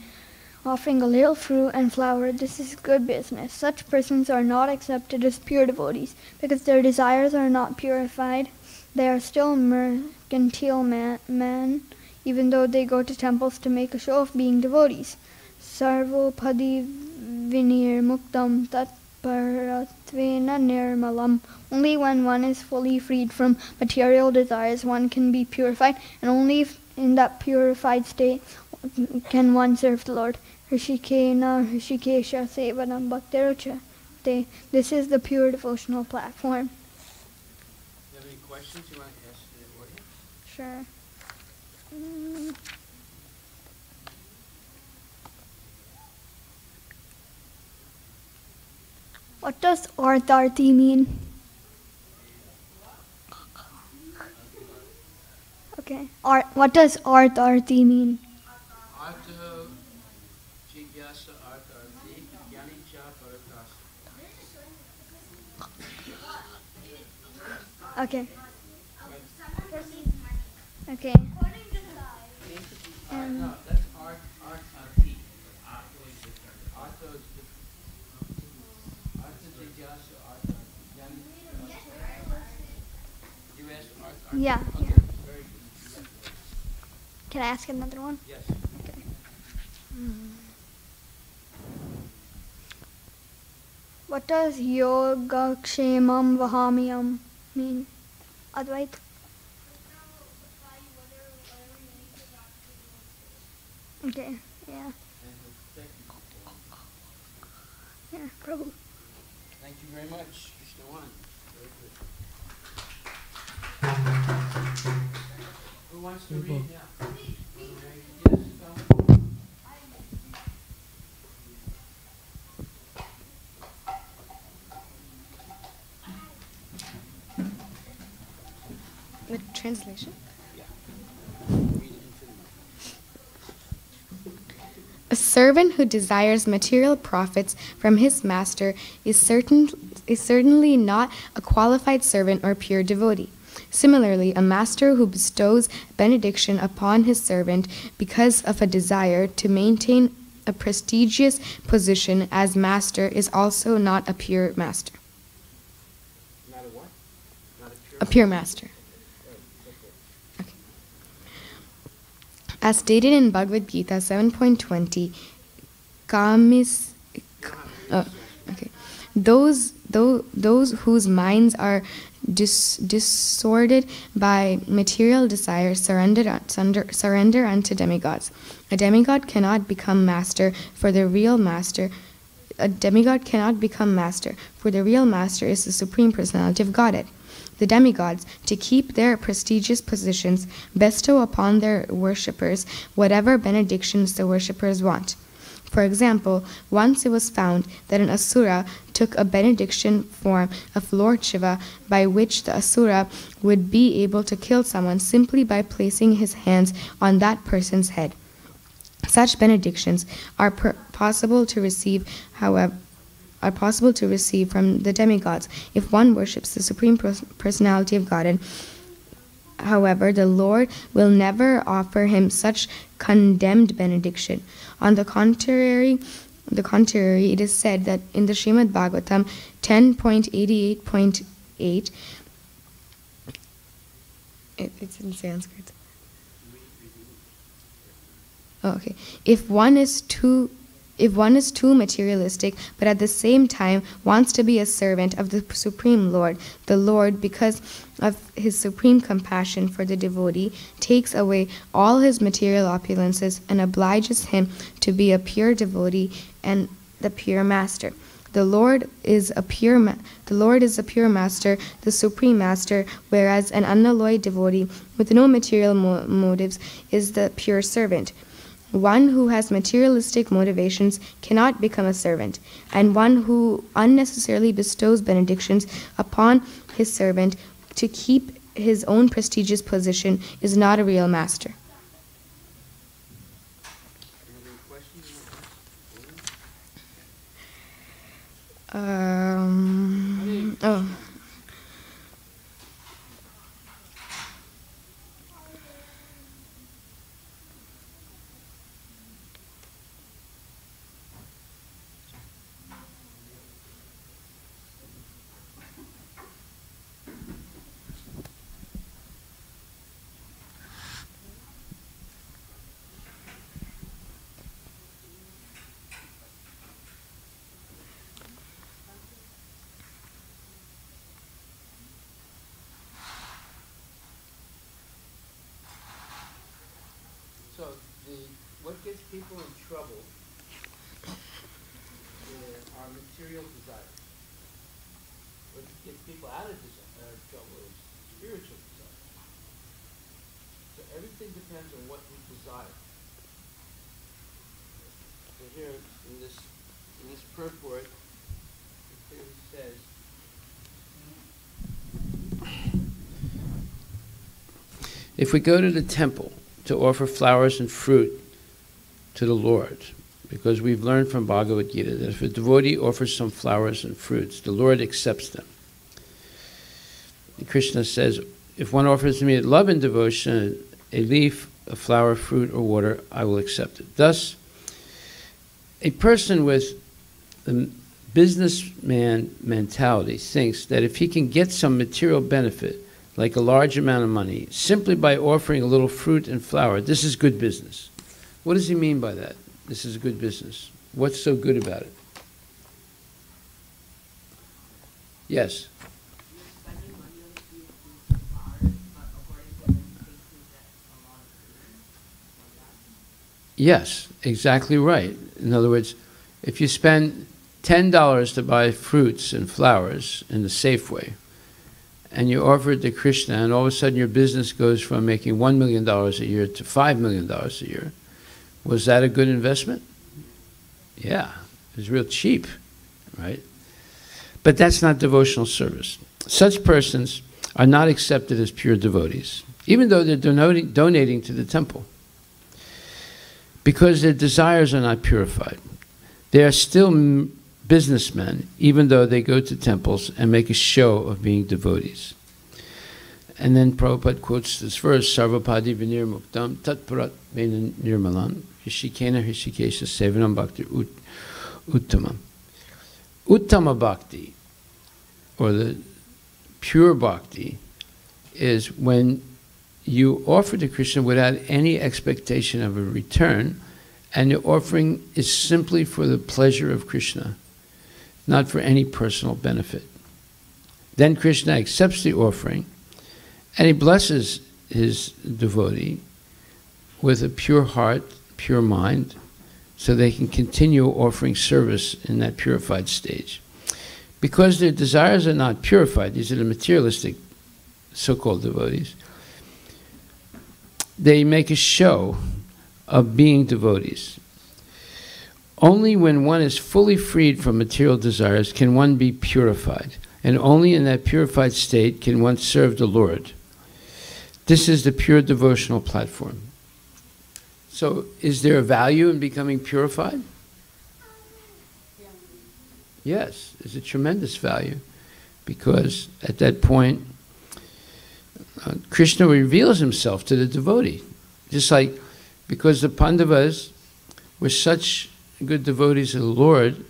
S12: offering a little fruit and flower, this is good business. Such persons are not accepted as pure devotees because their desires are not purified. They are still mercantile men, even though they go to temples to make a show of being devotees. Sarvopadi vinir muktam tatparatvena nirmalam. Only when one is fully freed from material desires one can be purified, and only in that purified state can one serve the Lord. Rishikena Rishikesha Sevanam Bhaktirucha. This is the pure devotional platform.
S2: Do you have any questions you want to ask the audience?
S12: Sure. What does artharti mean? Okay. What does artharti mean?
S2: Artho jigyasa artharti jnanicha paratas.
S12: Okay. Okay.
S2: No, that's artharti. Artho is different. Artho is different. Artho jigyasa artharti. You asked artharti?
S12: Yeah.
S2: Okay.
S12: Yeah.
S2: Very good.
S12: Can I ask another one?
S2: Yes.
S12: Okay. What does yoga kshemam vahamyam mean? Advait? Okay, yeah. Yeah, prabhu.
S2: Thank you very much, Krishna One. Very good. Who wants to read now? Yes, Tom.
S11: The translation? A servant who desires material profits from his master is certainly not a qualified servant or pure devotee. Similarly, a master who bestows benediction upon his servant because of a desire to maintain a prestigious position as master is also not a pure master.
S2: Not a what? Not
S11: A pure master. Okay. As stated in Bhagavad Gita 7.20, kamis, those whose minds are disordered by material desire surrender unto demigods. A demigod cannot become master, for the real master. A demigod cannot become master, for the real master is the Supreme Personality of Godhead. The demigods, to keep their prestigious positions, bestow upon their worshippers whatever benedictions the worshippers want. For example, once it was found that an asura took a benediction form of Lord Shiva by which the asura would be able to kill someone simply by placing his hands on that person's head. Such benedictions are possible to receive, however, from the demigods if one worships the Supreme Personality of Godhead. However, the Lord will never offer him such condemned benediction. On the contrary, it is said that in the Srimad Bhagavatam 10.88.8, it's in Sanskrit. Oh, okay. If one is too materialistic, but at the same time wants to be a servant of the Supreme Lord, the Lord, because of his supreme compassion for the devotee, takes away all his material opulences and obliges him to be a pure devotee and the pure master. The Lord is a pure master, the Supreme Master, whereas an unalloyed devotee with no material motives is the pure servant. One who has materialistic motivations cannot become a servant, and one who unnecessarily bestows benedictions upon his servant to keep his own prestigious position is not a real master. Oh.
S2: So what gets people in trouble are material desires. What gets people out of trouble is spiritual desire. So everything depends on what we desire. So here in this purport, it clearly says, if we go to the temple to offer flowers and fruit to the Lord, because we've learned from Bhagavad Gita that if a devotee offers some flowers and fruits, the Lord accepts them. And Krishna says, if one offers me love and devotion, a leaf, a flower, fruit, or water, I will accept it. Thus, a person with a businessman mentality thinks that if he can get some material benefit, like a large amount of money, simply by offering a little fruit and flower, this is good business. What does he mean by that? This is good business. What's so good about it? Yes? Yes, exactly right. In other words, if you spend $10 to buy fruits and flowers in the Safeway, and you offer it to Krishna, and all of a sudden your business goes from making $1 million a year to $5 million a year, was that a good investment? Yeah, it was real cheap, right? But that's not devotional service. Such persons are not accepted as pure devotees, even though they're donating to the temple, because their desires are not purified. They are still businessmen, even though they go to temples and make a show of being devotees. And then Prabhupada quotes this verse, Sarvapadi vinir muktam tatparat vena nirmalam hishikena hishikesha sevanam bhakti uttamam. Uttama bhakti, or the pure bhakti, is when you offer to Krishna without any expectation of a return, and your offering is simply for the pleasure of Krishna, not for any personal benefit. Then Krishna accepts the offering, and he blesses his devotee with a pure heart, pure mind, so they can continue offering service in that purified stage. Because their desires are not purified, these are the materialistic so-called devotees, they make a show of being devotees. Only when one is fully freed from material desires can one be purified, and only in that purified state can one serve the Lord. This is the pure devotional platform. So, is there a value in becoming purified? Yes, there's a tremendous value, because at that point, Krishna reveals himself to the devotee. Just like, because the Pandavas were such good devotees of the Lord,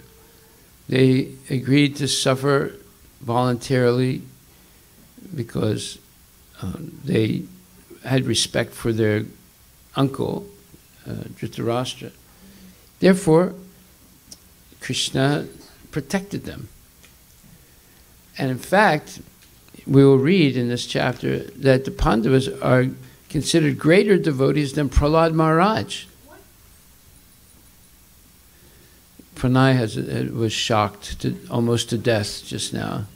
S2: they agreed to suffer voluntarily because they had respect for their uncle, Dhritarashtra. Therefore, Krishna protected them. And in fact, we will read in this chapter that the Pandavas are considered greater devotees than Prahlad Maharaj. Pranay was shocked almost to death just now.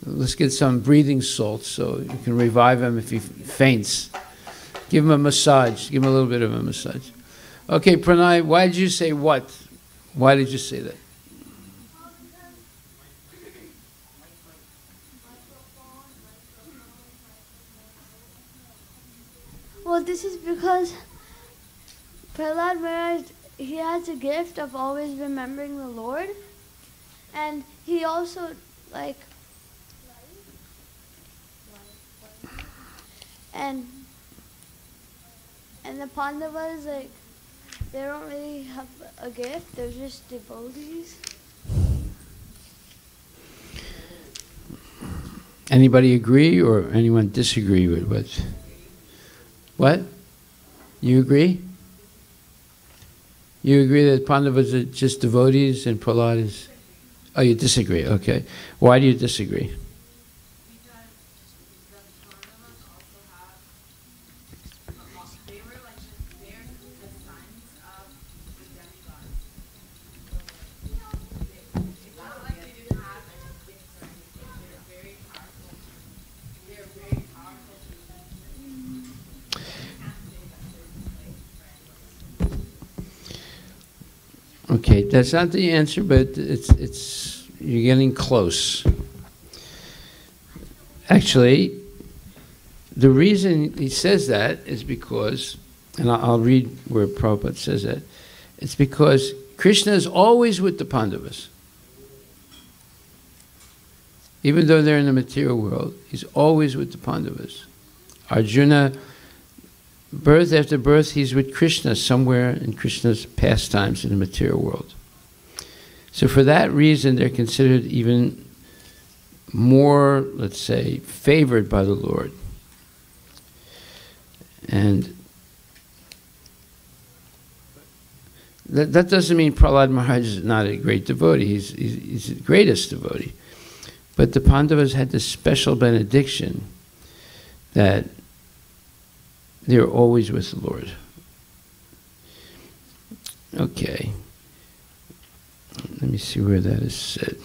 S2: Let's get some breathing salts so you can revive him if he faints. Give him a massage. Give him a little bit of a massage. Okay, Pranay, why did you say what? Why did you say that?
S12: Well, this is because Prahlad Maharaj, he has a gift of always remembering the Lord, and he also, like, and the Pandavas, like, they don't really have a gift, they're just devotees.
S2: Anybody agree or anyone disagree with what? You agree? You agree that Pandavas are just devotees and Prahlad is... Oh, you disagree, okay. Why do you disagree? Okay, that's not the answer, but it's you're getting close. Actually, the reason he says that is because, and I'll read where Prabhupada says that, it's because Krishna is always with the Pandavas. Even though they're in the material world, he's always with the Pandavas. Arjuna, birth after birth, he's with Krishna somewhere in Krishna's pastimes in the material world. So for that reason, they're considered even more, let's say, favored by the Lord. And that doesn't mean Prahlad Maharaj is not a great devotee. He's the greatest devotee. But the Pandavas had this special benediction that they're always with the Lord. Okay. Let me see where that is said.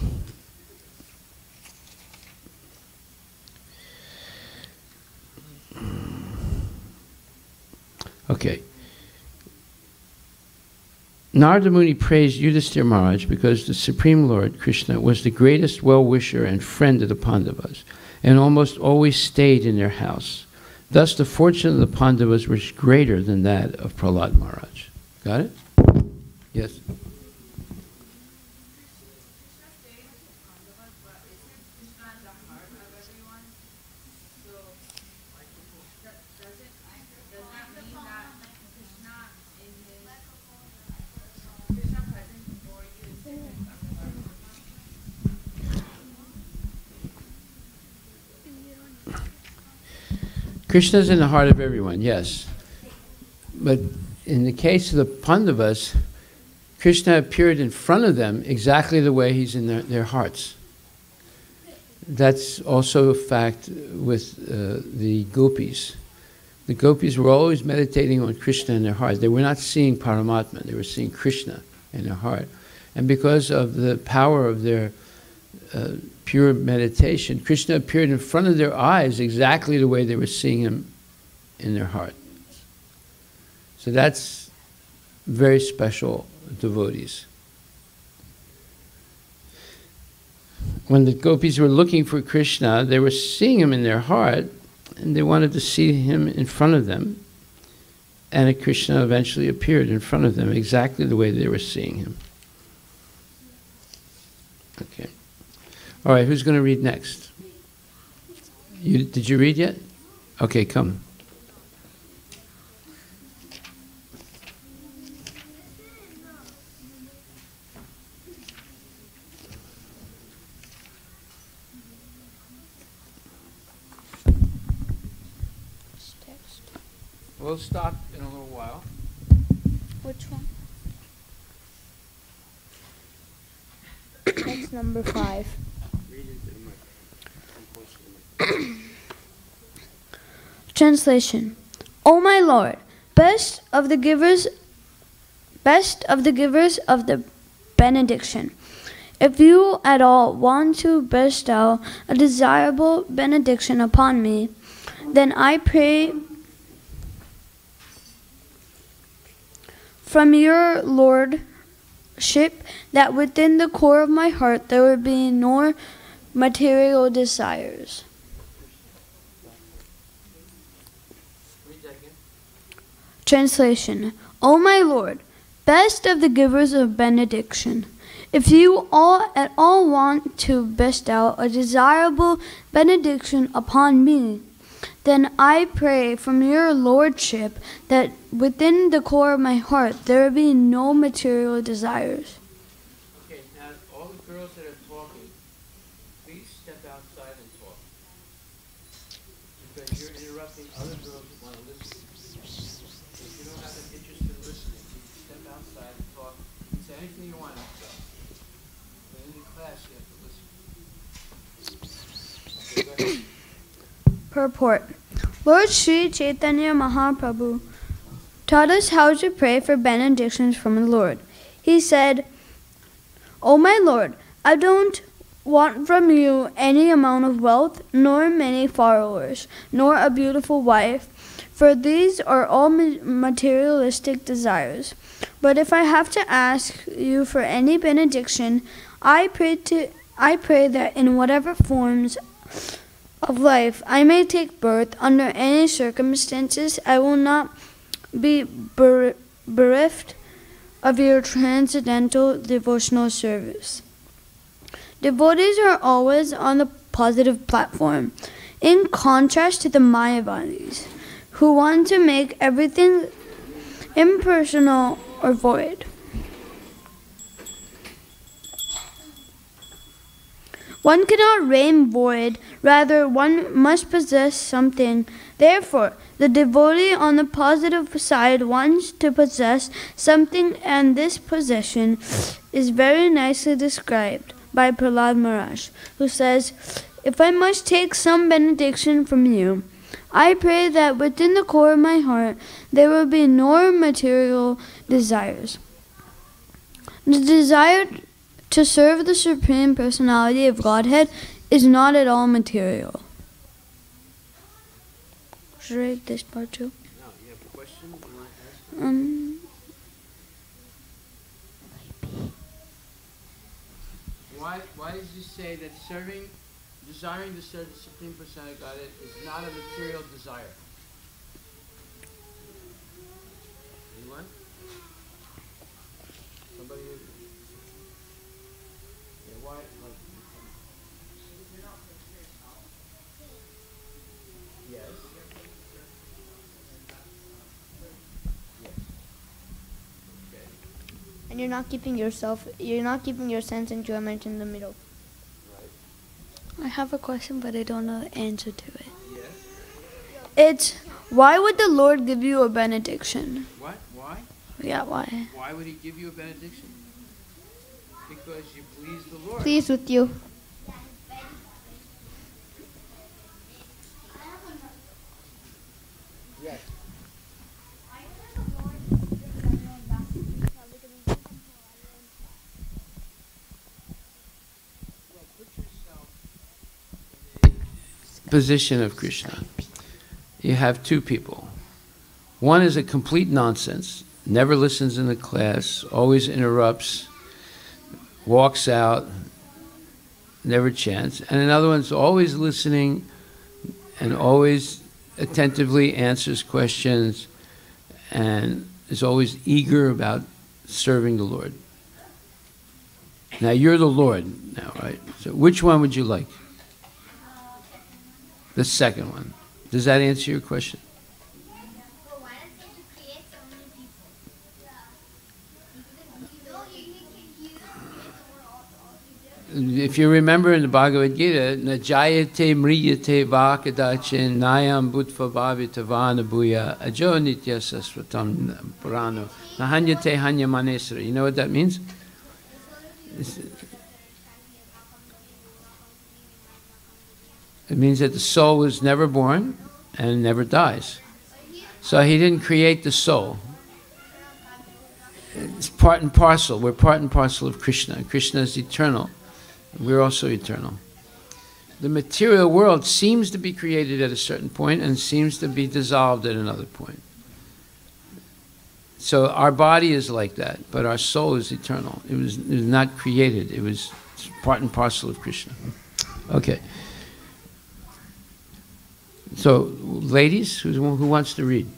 S2: Okay. Narada Muni praised Yudhishthira Maharaj because the Supreme Lord, Krishna, was the greatest well-wisher and friend of the Pandavas, and almost always stayed in their house. Thus, the fortune of the Pandavas was greater than that of Prahlad Maharaj. Got it? Yes? Krishna is in the heart of everyone, yes. But in the case of the Pandavas, Krishna appeared in front of them exactly the way he's in their hearts. That's also a fact with the gopis. The gopis were always meditating on Krishna in their heart. They were not seeing Paramatma, they were seeing Krishna in their heart. And because of the power of their pure meditation, Krishna appeared in front of their eyes exactly the way they were seeing him in their heart. So that's very special devotees. When the gopis were looking for Krishna, they were seeing him in their heart, and they wanted to see him in front of them. And Krishna eventually appeared in front of them exactly the way they were seeing him. Okay. All right, who's going to read next? Did you read yet? Okay, come. We'll stop in a little while.
S9: Which one? That's number 5.
S3: Translation. O my Lord, best of the givers of the benediction, if you at all want to bestow a desirable benediction upon me, then I pray from your Lordship that within the core of my heart there will be no material desires. Translation. O my Lord, best of the givers of benediction, if you at all want to bestow a desirable benediction upon me, then I pray from your Lordship that within the core of my heart there will be no material desires.
S2: Okay, now all the girls that are talking, please step outside and talk. Because you're interrupting other girls who want to listen. If you don't have an interest in listening, you can step outside and talk. You can say anything you want outside. But in the class, you have to listen. Okay, go ahead.
S3: Purport. Lord Sri Chaitanya Mahaprabhu taught us how to pray for benedictions from the Lord. He said, O my Lord, I don't want from you any amount of wealth, nor many followers, nor a beautiful wife, for these are all materialistic desires. But if I have to ask you for any benediction, I pray that in whatever forms of life I may take birth, under any circumstances, I will not be bereft of your transcendental devotional service. Devotees are always on the positive platform, in contrast to the Mayavadis, who want to make everything impersonal or void. One cannot reign void, rather one must possess something. Therefore, the devotee on the positive side wants to possess something, and this possession is very nicely described by Prahlad Maharaj, who says, if I must take some benediction from you, I pray that within the core of my heart there will be no material desires. The desire to serve the Supreme Personality of Godhead is not at all material. Should I read this part too?
S2: No, you have a question you want to ask? Why did you say that serving desiring to serve the Supreme Personality of Godhead is not a material desire. Anyone? Somebody? Yeah, why? Yes.
S3: And you're not keeping your sense enjoyment in the middle.
S5: I have a question, but I don't know the answer to it.
S2: Yes.
S5: It's, why would the Lord give you a benediction?
S2: What? Why?
S5: Yeah, why?
S2: Why would he give you a benediction? Because you please the Lord.
S3: Pleased with you.
S2: Yes. Position of Krishna. You have two people. One is a complete nonsense, never listens in the class, always interrupts, walks out, never chants. And another one's always listening and always attentively answers questions and is always eager about serving the Lord. Now you're the Lord now, right? So which one would you like? The second one. Does that answer your question? If you remember in the Bhagavad Gita, Najayate mriyate vakadachin nayam bhutva bhavita vana bhuya ajo nitya sasvatam purano nahanyate hanya manesra. You know what that means? It means that the soul was never born and never dies. So he didn't create the soul. It's part and parcel. We're part and parcel of Krishna. Krishna is eternal. We're also eternal. The material world seems to be created at a certain point and seems to be dissolved at another point. So our body is like that, but our soul is eternal. It was not created. It was part and parcel of Krishna. Okay. So, ladies, who wants to read?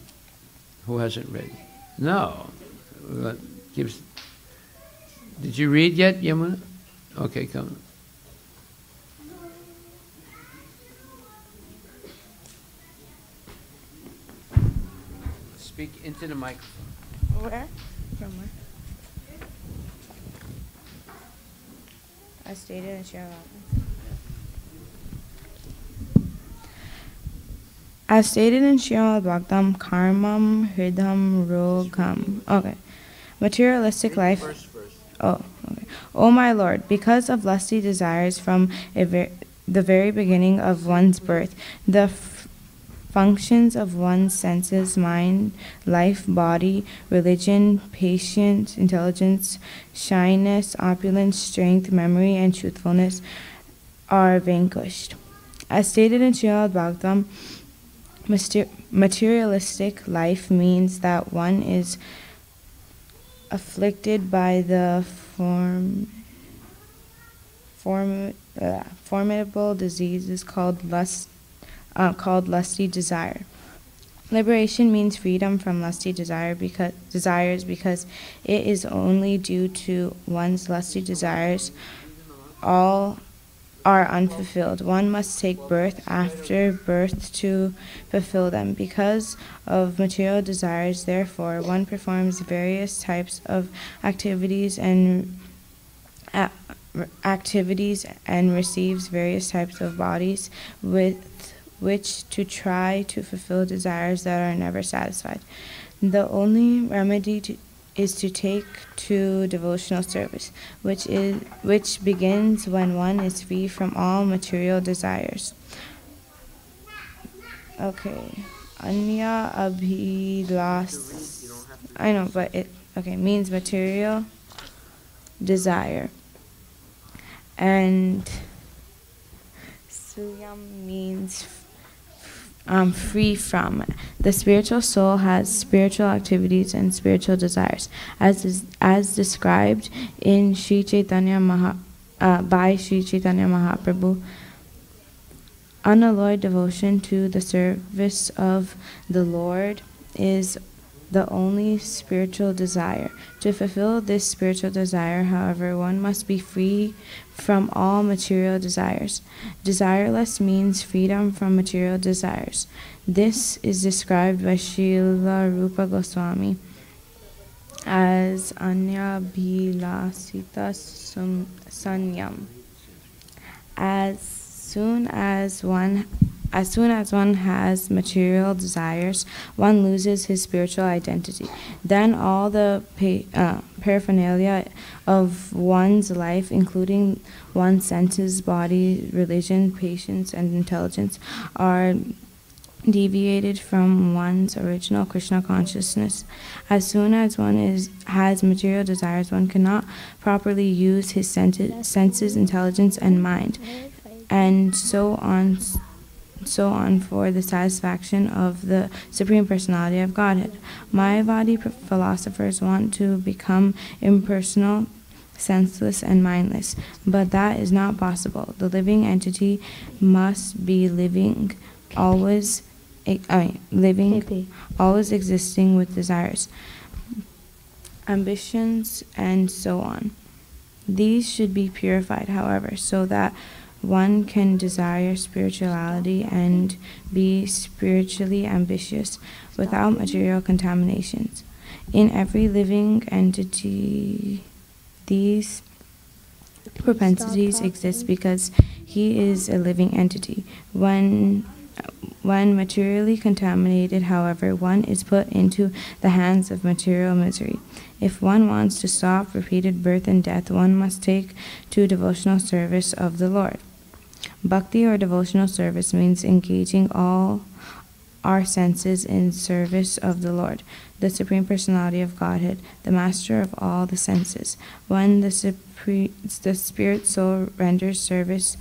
S2: Who hasn't read? No. Did you read yet, Yamuna? Okay, come. Speak into the microphone.
S4: Where? From where? I stated in Srimad. As stated in Srimad Bhagavatam, karmam hridam rogam. Okay. Materialistic life. Oh, okay. Oh my Lord, because of lusty desires from the very beginning of one's birth, the functions of one's senses, mind, life, body, religion, patience, intelligence, shyness, opulence, strength, memory, and truthfulness are vanquished. As stated in Srimad Bhagavatam, materialistic life means that one is afflicted by the formidable diseases called lusty desire. Liberation means freedom from lusty desires because it is only due to one's lusty desires all are unfulfilled. One must take birth after birth to fulfill them. Because of material desires, therefore, one performs various types of activities and receives various types of bodies with which to try to fulfill desires that are never satisfied. The only remedy is to take to devotional service, which begins when one is free from all material desires. Okay, anya abhilas. I know, but it means material desire, and suyam means free from. The spiritual soul has spiritual activities and spiritual desires, as described in Sri Chaitanya by Sri Chaitanya Mahaprabhu. Unalloyed devotion to the service of the Lord is the only spiritual desire. To fulfill this spiritual desire, however, one must be free from all material desires. Desireless means freedom from material desires. This is described by Srila Rupa Goswami as anyabhilasita sanyam. As soon as one has material desires, one loses his spiritual identity. Then all the paraphernalia of one's life, including one's senses, body, religion, patience, and intelligence, are deviated from one's original Krishna consciousness. As soon as one has material desires, one cannot properly use his senses, intelligence, and mind, and so on for the satisfaction of the Supreme Personality of Godhead. Mayavadi philosophers want to become impersonal, senseless, and mindless, but that is not possible. The living entity must be living, always existing with desires, ambitions, and so on. These should be purified, however, so that one can desire spirituality and be spiritually ambitious without material contaminations. In every living entity, these propensities exist because he is a living entity. When materially contaminated, however, one is put into the hands of material misery. If one wants to stop repeated birth and death, one must take to devotional service of the Lord. Bhakti or devotional service means engaging all our senses in service of the Lord, the Supreme Personality of Godhead, the Master of all the senses. When the Spirit Soul renders service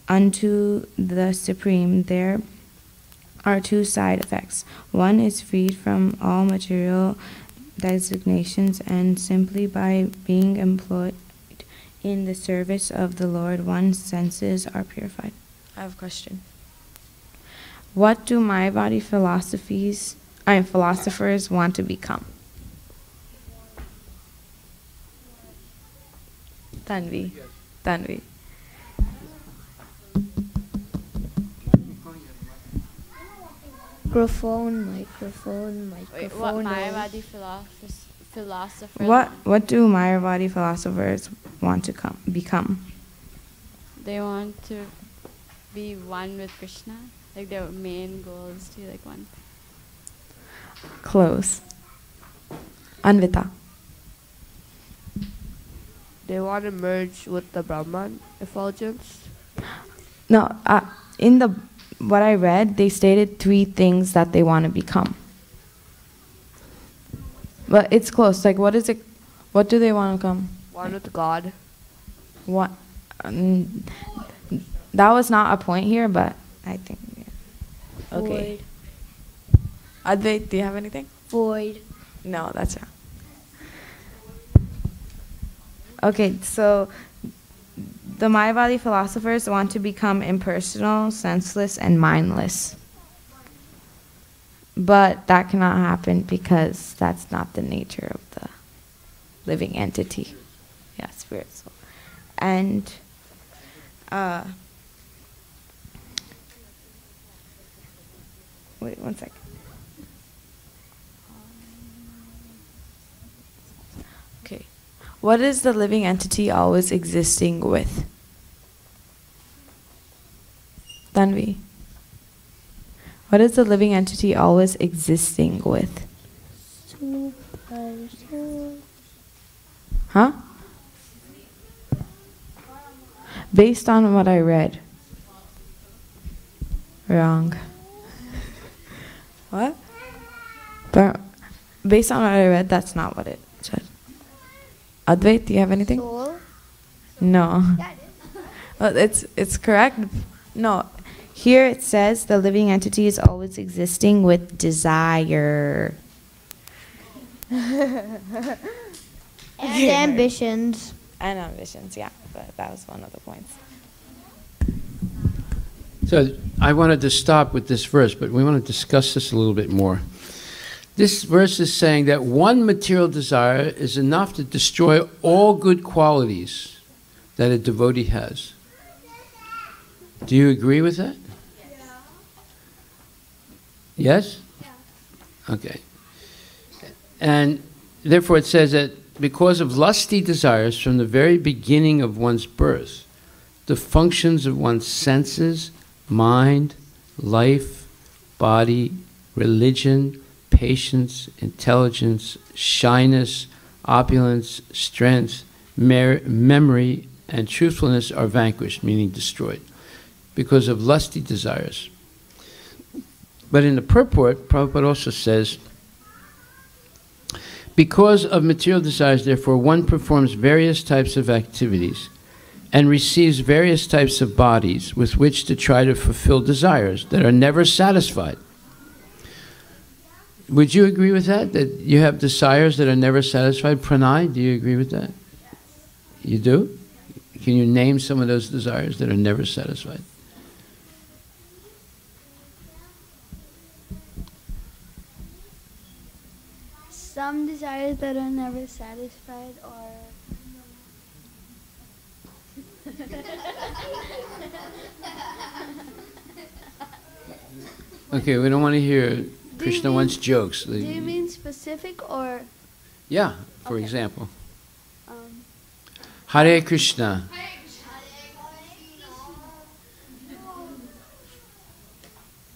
S4: unto the Supreme, there are two side effects. One is freed from all material designations, and simply by being employed in the service of the Lord, one's senses are purified. I have a question. What do Mayavadi philosophers want to become? Tanvi.
S3: Microphone.
S7: Wait, what Mayavadi philosophers?
S4: What do Mayavadi philosophers want to become?
S7: They want to be one with Krishna. Like their main goal is to be like one.
S4: Close. Anvita.
S10: They want to merge with the Brahman effulgence.
S4: No, what I read, they stated 3 things that they want to become. But it's close. Like, what is it? What do they want to become?
S10: One with God.
S4: What? That was not a point here, but I think. Yeah. Okay.
S5: Void.
S4: Advait, do you have anything?
S5: Void.
S4: No, that's wrong. Okay, so the Mayavadi philosophers want to become impersonal, senseless, and mindless. But that cannot happen because that's not the nature of the living entity. Yeah, spirit soul. And wait 1 second. Okay. What is the living entity always existing with? Tanvi. What is the living entity always existing with? Huh? Based on what I read. Wrong. What? But based on what I read, that's not what it said. Advait, do you have anything?
S12: Soul?
S4: No.
S12: Yeah, it is.
S4: Well, it's correct. No. Here it says the living entity is always existing with desire.
S12: And ambitions.
S4: And ambitions, yeah. But that was one of the points.
S2: So I wanted to stop with this verse, but we want to discuss this a little bit more. This verse is saying that one material desire is enough to destroy all good qualities that a devotee has. Do you agree with that? Yes? Okay. And therefore it says that because of lusty desires from the very beginning of one's birth, the functions of one's senses, mind, life, body, religion, patience, intelligence, shyness, opulence, strength, memory, and truthfulness are vanquished, meaning destroyed, because of lusty desires. But in the purport, Prabhupada also says, because of material desires, therefore, one performs various types of activities and receives various types of bodies with which to try to fulfill desires that are never satisfied. Would you agree with that? That you have desires that are never satisfied? Pranay, do you agree with that? You do? Can you name some of those desires that are never satisfied?
S12: Some desires that are never satisfied are
S2: Okay, we don't want to hear Krishna wants jokes.
S12: Do you mean specific or?
S2: Yeah, for example. Hare Krishna.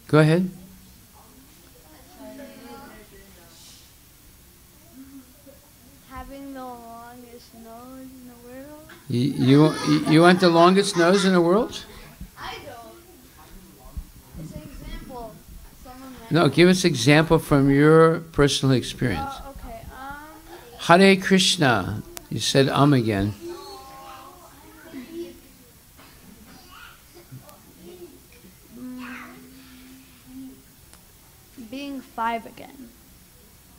S2: Go ahead.
S12: Having the longest nose in the world.
S2: You want the longest nose in the world?
S12: I don't. It's an example.
S2: No, give us an example from your personal experience.
S12: Okay.
S2: Hare Krishna. You said again.
S12: Being 5 again.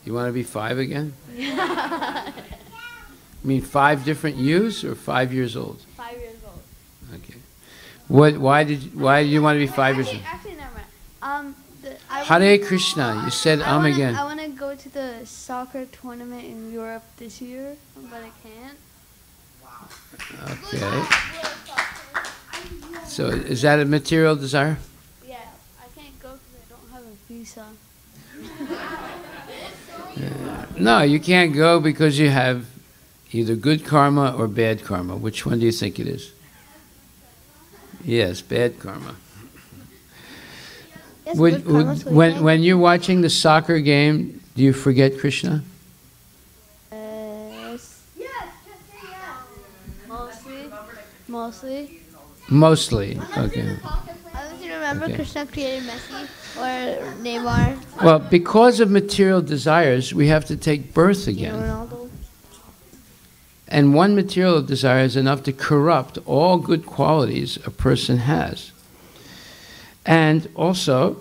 S2: You want to be 5 again?
S12: Yeah.
S2: You mean 5 different yous or 5 years old?
S12: 5 years old.
S2: Okay. Why do you want to be 5 years old?
S12: Actually, never mind.
S2: Hare Krishna. You said again.
S12: I want to go to the soccer tournament in Europe this year, but I can't.
S2: Okay. So is that a material desire?
S12: Yeah, I can't go because I don't have a visa.
S2: No, you can't go because you have either good karma or bad karma. Which one do you think it is? Yes, bad karma.
S12: Yes,
S2: When you're watching the soccer game, do you forget Krishna?
S12: Yes. Yes, just say yes. Mostly.
S2: Mostly, okay.
S12: Don't you remember
S2: Okay.
S12: Krishna created Messi or Neymar?
S2: Well, because of material desires, we have to take birth again.
S12: Ronaldo.
S2: And one material desire is enough to corrupt all good qualities a person has. And also,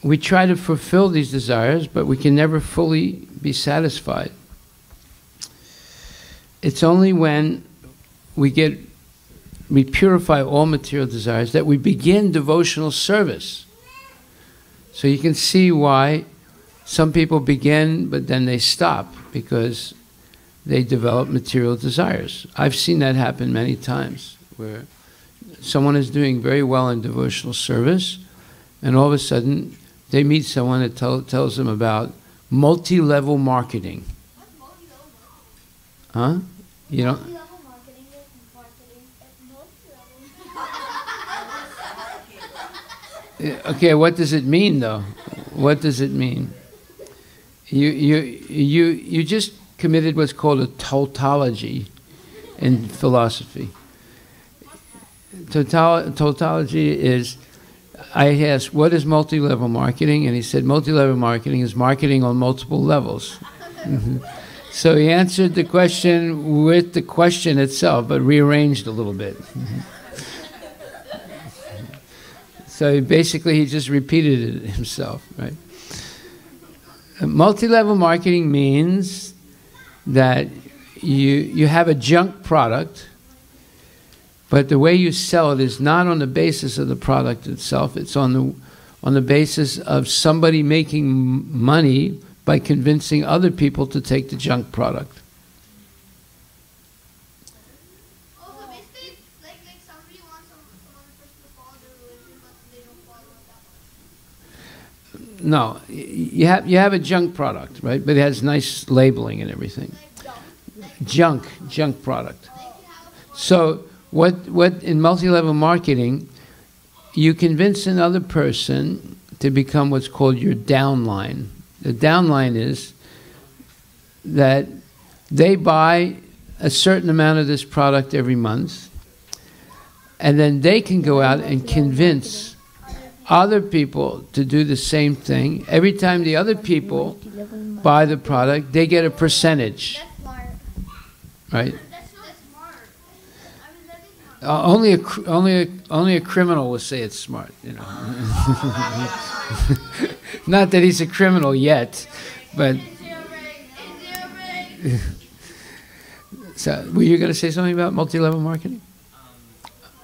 S2: we try to fulfill these desires, but we can never fully be satisfied. It's only when we purify all material desires that we begin devotional service. So you can see why some people begin, but then they stop, because they develop material desires. I've seen that happen many times, where someone is doing very well in devotional service, and all of a sudden they meet someone that tells them about multi-level marketing. Huh? You know? Okay, what does it mean though? What does it mean? You just committed what's called a tautology in philosophy. Tautology is, I asked, what is multi-level marketing? And he said, multi-level marketing is marketing on multiple levels. So he answered the question with the question itself, but rearranged a little bit. So basically he just repeated it himself, right? Multi-level marketing means that you have a junk product But the way you sell it is not on the basis of the product itself. It's on the basis of somebody making money by convincing other people to take the junk product.
S12: Also, basically, like somebody wants some other person to follow their religion, but they don't follow it that much.
S2: No, you have a junk product, right? But it has nice labeling and everything. Junk product. So what in multi-level marketing, you convince another person to become what's called your downline. The downline is that they buy a certain amount of this product every month, and then they can go out and convince other people to do the same thing. Every time the other people buy the product, they get a percentage. Right? Only a criminal will say it's smart, you know. Not that he's a criminal yet, but. So, were you going to say something about multi-level marketing?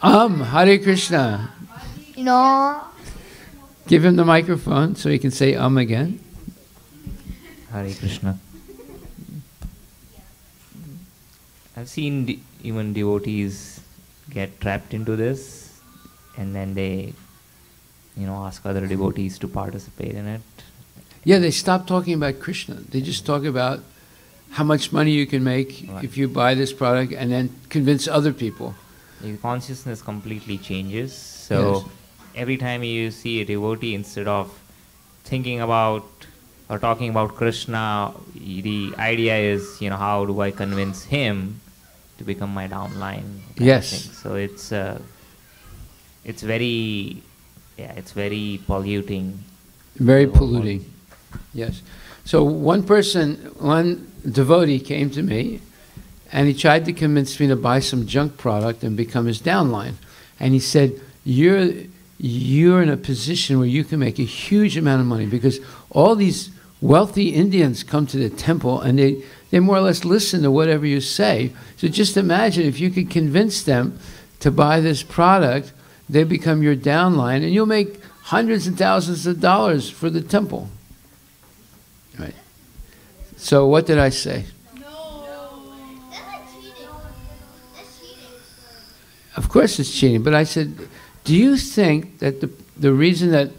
S2: Hare Krishna.
S12: No.
S2: Give him the microphone so he can say again.
S13: Hare Krishna. I've seen even devotees get trapped into this, and then they, ask other devotees to participate in it.
S2: Yeah, they stop talking about Krishna. They just talk about how much money you can make if you buy this product, and then convince other people.
S13: Your consciousness completely changes. So yes. Every time you see a devotee, instead of thinking about or talking about Krishna, the idea is, how do I convince him to become my downline?
S2: Yes.
S13: So it's very polluting.
S2: Very polluting. Yes. So one devotee came to me, and he tried to convince me to buy some junk product and become his downline. And he said, you're in a position where you can make a huge amount of money, because all these wealthy Indians come to the temple and they more or less listen to whatever you say. So just imagine if you could convince them to buy this product, they become your downline, and you'll make hundreds and thousands of dollars for the temple. Right. So what did I say? Of course it's cheating, but I said, do you think that the reason that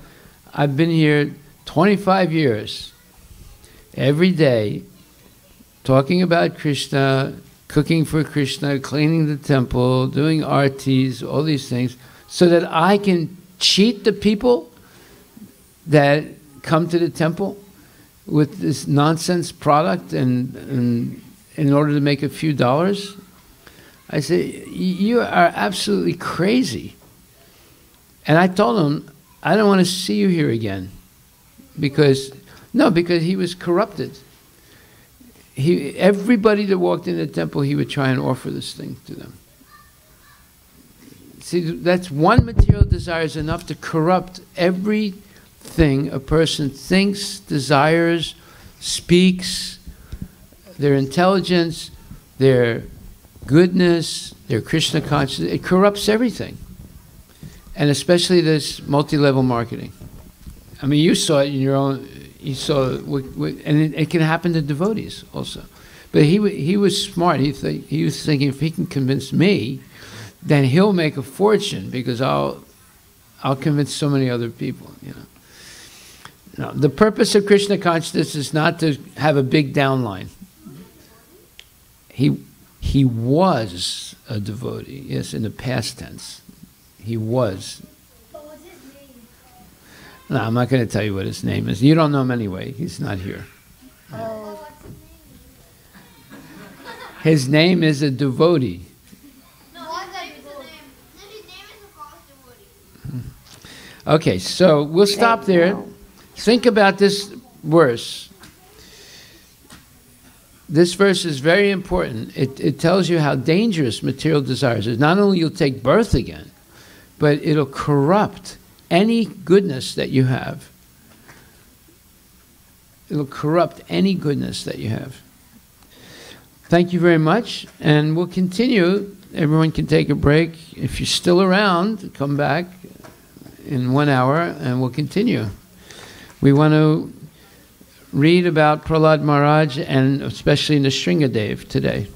S2: I've been here 25 years, every day, talking about Krishna, cooking for Krishna, cleaning the temple, doing artis, all these things, so that I can cheat the people that come to the temple with this nonsense product and in order to make a few dollars? I said, you are absolutely crazy. And I told him, I don't want to see you here again. Because he was corrupted. Everybody that walked in the temple, he would try and offer this thing to them. See, that's one material desire is enough to corrupt everything a person thinks, desires, speaks, their intelligence, their goodness, their Krishna consciousness. It corrupts everything. And especially this multi-level marketing. I mean, you saw it in your own, and it can happen to devotees also. But he was smart. He was thinking, if he can convince me, then he'll make a fortune, because I'll convince so many other people. No, the purpose of Krishna consciousness is not to have a big downline. He was a devotee, yes, in the past tense. He was.
S12: But what's his name?
S2: No, I'm not going to tell you what his name is. You don't know him anyway. He's not here.
S12: Oh.
S2: His name is a devotee.
S12: No, what's his name? His name is a false devotee.
S2: Okay, so we'll stop there. Think about this verse. This verse is very important. It tells you how dangerous material desires is. Not only you'll take birth again, but it'll corrupt any goodness that you have. It'll corrupt any goodness that you have. thank you very much, and we'll continue. Everyone can take a break. If you're still around, come back in 1 hour, and we'll continue. We want to read about Prahlad Maharaj, and especially Nrsingadev today.